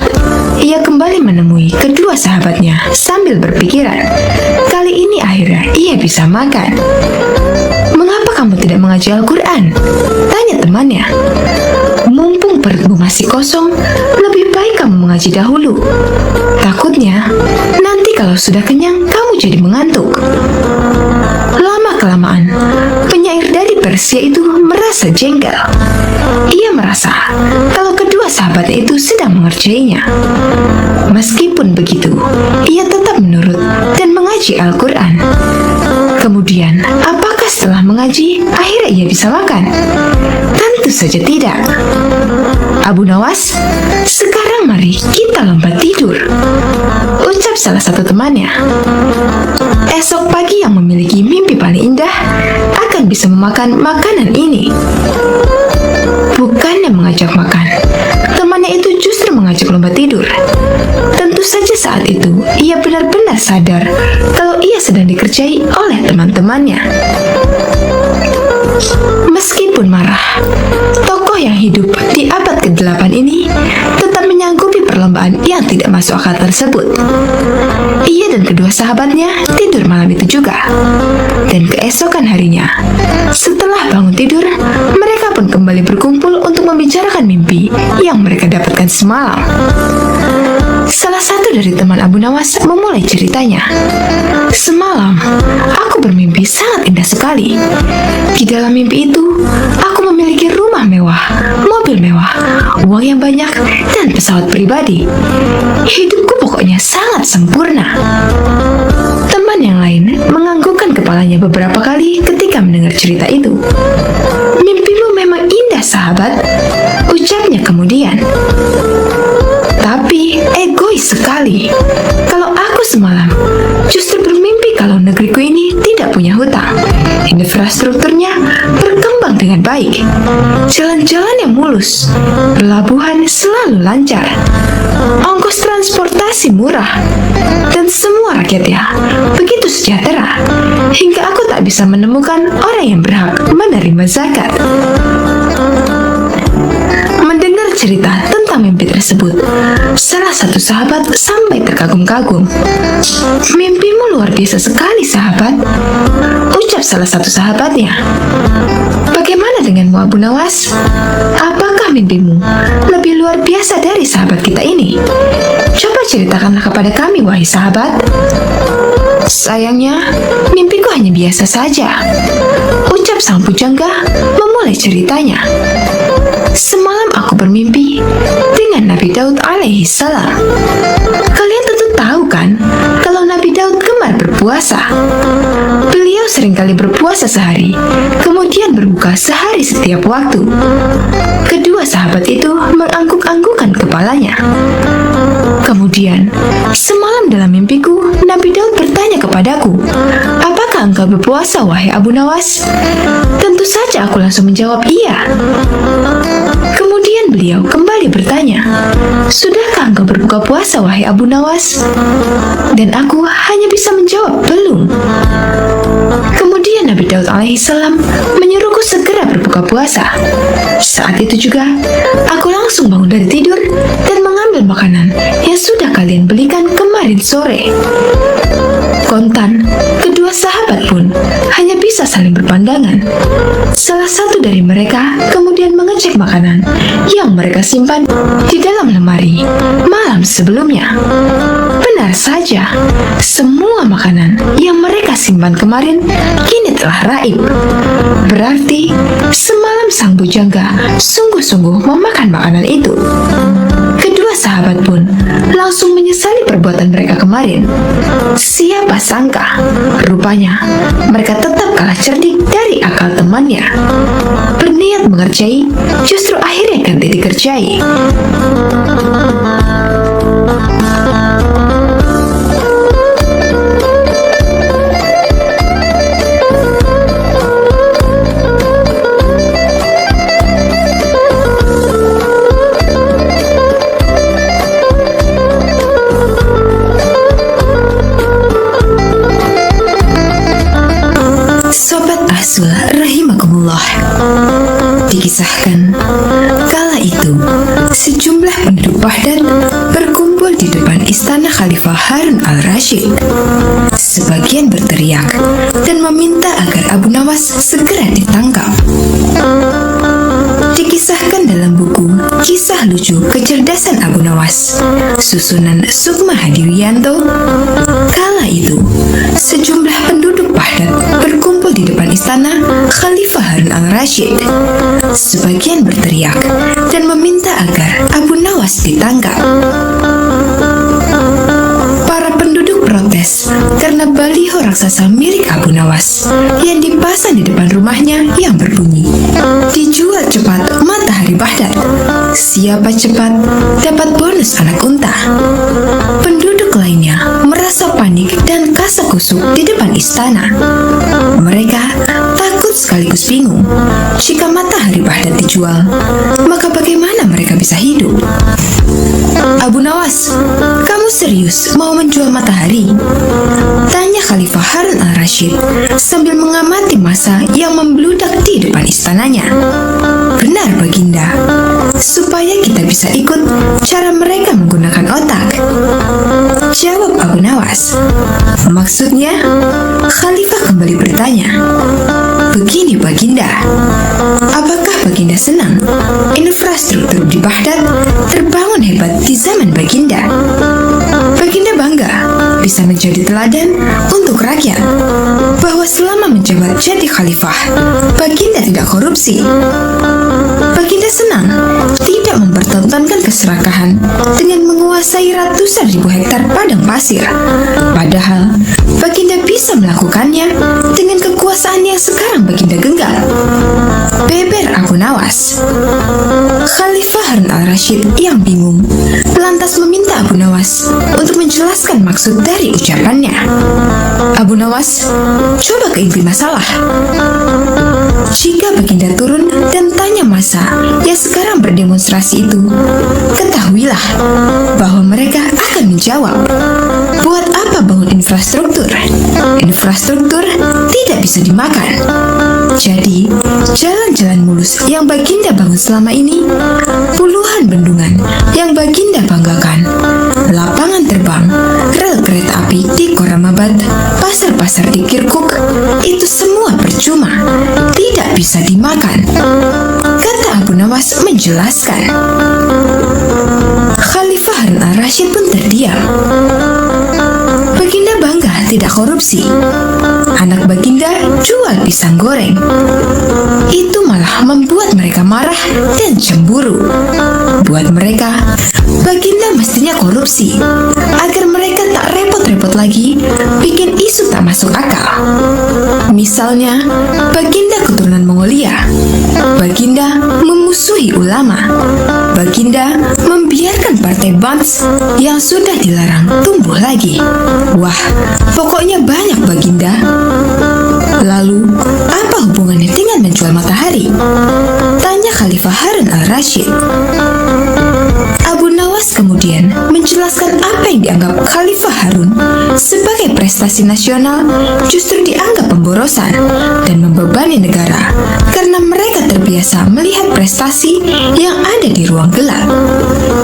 ia kembali menemui kedua sahabatnya sambil berpikiran, kali ini akhirnya ia bisa makan. Mengapa kamu tidak mengaji Al-Quran? Tanya temannya. Mumpung perutmu masih kosong, lebih baik kamu mengaji dahulu. Takutnya, nanti kalau sudah kenyang, kamu jadi mengantuk. Lama-kelamaan, penyair dari Persia itu merasa jengkel. Ia merasa kalau kedua sahabatnya itu sedang mengerjainya. Meskipun begitu, ia tetap menurut dan mengaji Al-Quran. Kemudian, apakah setelah mengaji, akhirnya ia bisa makan? Tentu saja tidak. Abu Nawas, sekarang mari kita lompat tidur," ucap salah satu temannya. Esok pagi yang memiliki mimpi paling indah akan bisa memakan makanan ini. Bukannya mengajak makan, temannya itu justru mengajak lompat tidur. Tentu saja saat itu ia benar-benar sadar kalau ia sedang dikerjai oleh teman-temannya. Meskipun marah, tokoh yang hidup di abad ke-8 ini tetap menyanggupi perlombaan yang tidak masuk akal tersebut. Ia dan kedua sahabatnya tidur malam itu juga. Dan keesokan harinya, setelah bangun tidur, mereka pun kembali berkumpul untuk membicarakan mimpi yang mereka dapatkan semalam. Salah satu dari teman Abu Nawas memulai ceritanya. "Semalam, aku bermimpi sangat indah sekali. Di dalam mimpi itu, aku memiliki rumah mewah, mobil mewah, uang yang banyak, dan pesawat pribadi. Hidupku pokoknya sangat sempurna." Teman yang lain menganggukkan kepalanya beberapa kali ketika mendengar cerita itu. "Mimpimu memang indah, sahabat," ucapnya kemudian. "Tapi egois sekali. Kalau aku semalam justru bermimpi kalau negeriku ini tidak punya hutang. Infrastrukturnya berkembang dengan baik. Jalan-jalan yang mulus, pelabuhan selalu lancar, ongkos transportasi murah, dan semua rakyatnya begitu sejahtera hingga aku tak bisa menemukan orang yang berhak menerima zakat." Mendengar cerita tentang mimpi tersebut, salah satu sahabat sampai terkagum-kagum. "Mimpimu luar biasa sekali, sahabat," ucap salah satu sahabatnya. "Bagaimana denganmu, Abu Nawas? Apakah mimpimu lebih luar biasa dari sahabat kita ini? Coba ceritakanlah kepada kami, wahai sahabat." "Sayangnya, mimpiku hanya biasa saja," ucap sang pujangga memulai ceritanya. "Semalam aku bermimpi dengan Nabi Daud alaihi salam. Kalian tentu tahu kan kalau Nabi Daud gemar berpuasa. Beliau seringkali berpuasa sehari, kemudian berbuka sehari setiap waktu." Kedua sahabat itu mengangguk-anggukkan kepalanya. "Kemudian, semalam dalam mimpiku, Nabi Daud bertanya kepadaku, 'Apakah engkau berpuasa, wahai Abu Nawas?' Tentu saja aku langsung menjawab iya. Kemudian beliau kembali bertanya, 'Sudahkah engkau berbuka puasa, wahai Abu Nawas?' Dan aku hanya bisa menjawab belum. Kemudian Nabi Daud alaihissalam menyuruhku segera berbuka puasa. Saat itu juga, aku langsung bangun dari tidur dan mengambil makanan yang sudah kalian belikan kemarin sore." Kontan, kedua sahabat pun hanya bisa saling berpandangan. Salah satu dari mereka kemudian mengecek makanan yang mereka simpan di dalam lemari malam sebelumnya. Benar saja, semua makanan yang mereka simpan kemarin kini telah raib. Berarti semalam sang bujangga sungguh-sungguh memakan makanan itu. Kedua sahabat pun langsung menyesali perbuatan mereka kemarin. Siapa sangka, rupanya mereka tetap kalah cerdik dari akal temannya. Berniat mengerjai, justru akhirnya ganti dikerjai. Rahimakumullah. Dikisahkan, kala itu sejumlah penduduk Baghdad berkumpul di depan istana Khalifah Harun al-Rasyid. Sebagian berteriak dan meminta agar Abu Nawas segera ditangkap. Dikisahkan dalam buku Kisah Lucu Kecerdasan Abu Nawas, susunan Sukma Hadiwiyanto, kala itu sejumlah penduduk Baghdad berkumpul di depan istana Khalifah Harun al-Rasyid. Sebagian berteriak dan meminta agar Abu Nawas ditangkap. Para penduduk protes karena baliho raksasa milik Abu Nawas yang dipasang di depan rumahnya yang berbunyi, "Dijual cepat matahari Baghdad." Siapa cepat dapat bonus anak unta. Penduduk lainnya merasa panik dan kasak-kusuk di depan istana. Mereka takut sekaligus bingung. Jika matahari Baghdad dijual, maka bagaimana mereka bisa hidup? Abu Nawas, kamu serius mau menjual matahari? Tanya Khalifah Harun al-Rashid sambil mengamati massa yang membludak di depan istananya. Benar Baginda, supaya kita bisa ikut cara mereka menggunakan otak, jawab Abu Nawas. Maksudnya, Khalifah kembali bertanya. Begini Baginda, apakah Baginda senang infrastruktur di Baghdad terbangun hebat di zaman Baginda? Baginda bangga bisa menjadi teladan untuk rakyat bahwa selama menjabat jadi khalifah, Baginda tidak korupsi. Baginda senang tidak mempertontonkan keserakahan dengan menguasai ratusan ribu hektar padang pasir. Padahal Baginda bisa melakukannya dengan kekuasaan yang sekarang Baginda genggam. Beber Abu Nawas. Khalifah Harun al-Rashid yang bingung lantas meminta Abu Nawas untuk menjelaskan maksud dari ucapannya. Abu Nawas, coba ke inti masalah. Jika Baginda turun dan tanya massa yang sekarang berdemonstrasi itu, ketahuilah bahwa mereka akan menjawab, buat apa bangun infrastruktur? Infrastruktur tidak bisa dimakan. Jadi, jalan-jalan mulus yang Baginda bangun selama ini, puluhan bendungan yang Baginda banggakan, lapangan terbang, rel kereta api di Koramabad, pasar-pasar di Kirkuk, itu semua percuma, tidak bisa dimakan, kata Abu Nawas menjelaskan. Khalifah Harun al-Rashid pun terdiam. Baginda bangga tidak korupsi. Anak Baginda jual pisang goreng. Itu malah membuat mereka marah dan cemburu. Buat mereka, Baginda mestinya korupsi agar mereka tak repot-repot lagi bikin isu tak masuk akal. Misalnya, Baginda keturunan Mongolia. Baginda memusuhi ulama. Baginda membiarkan partai Bands yang sudah dilarang tumbuh lagi. Wah, pokoknya banyak Baginda. Lalu, apa hubungannya dengan menjual matahari? Tanya Khalifah Harun al-Rashid. Abu Nawas kemudian menjelaskan apa yang dianggap Khalifah Harun sebagai prestasi nasional justru dianggap pemborosan dan membebani negara karena mereka terbiasa melihat prestasi yang ada di ruang gelap.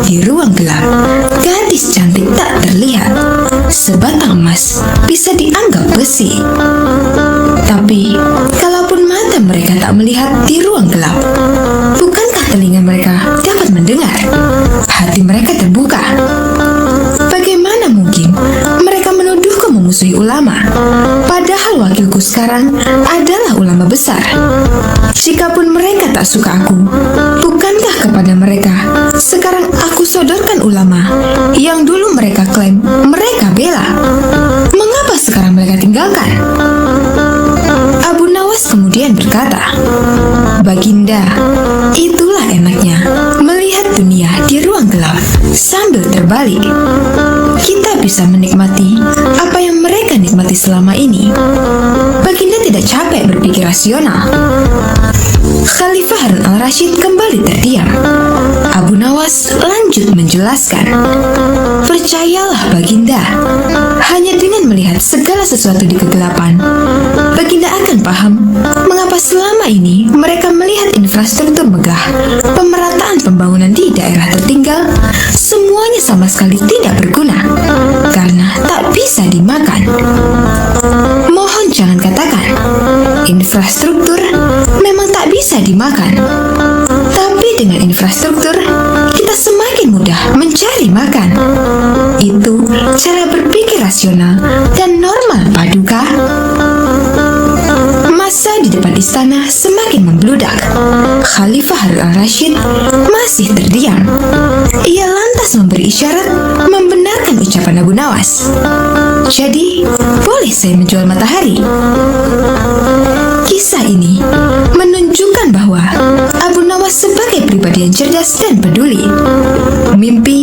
Di ruang gelap, gadis cantik tak terlihat. Sebatang emas bisa dianggap besi. Tapi, kalaupun mata mereka tak melihat di ruang gelap, bukankah telinga mereka dapat mendengar? Hati mereka terbuka. Bagaimana mungkin mereka menuduhku memusuhi ulama, padahal wakilku sekarang adalah ulama besar? Jikapun mereka tak suka aku, bukankah kepada mereka sekarang aku sodorkan ulama yang dulu mereka klaim mereka bela? Mengapa sekarang mereka tinggalkan? Abu Nawas kemudian berkata, Baginda, itulah enaknya melihat dunia di ruang gelap sambil terbalik. Kita bisa menikmati apa yang mereka nikmati selama ini. Baginda tidak capek berpikir rasional. Khalifah Harun al-Rashid kembali terdiam. Abu Nawas lanjut menjelaskan, percayalah Baginda, hanya dengan melihat segala sesuatu di kegelapan, Baginda akan paham mengapa selama ini mereka melihat infrastruktur megah, pemerataan pembangunan di daerah tertinggal, semuanya sama sekali tidak berguna, karena tak bisa dimakan. Mohon jangan katakan, infrastruktur memang tak bisa dimakan. Tapi dengan infrastruktur, kita semakin mudah mencari makan. Itu cara berpikir rasional dan normal, Paduka. Massa di depan istana semakin membludak. Khalifah Harun al-Rashid masih terdiam. Ia lantas memberi isyarat membenarkan ucapan Abu Nawas. Jadi, boleh saya menjual matahari? Kisah ini menunjukkan bahwa Abu Nawas sebagai pribadi yang cerdas dan peduli. Mimpi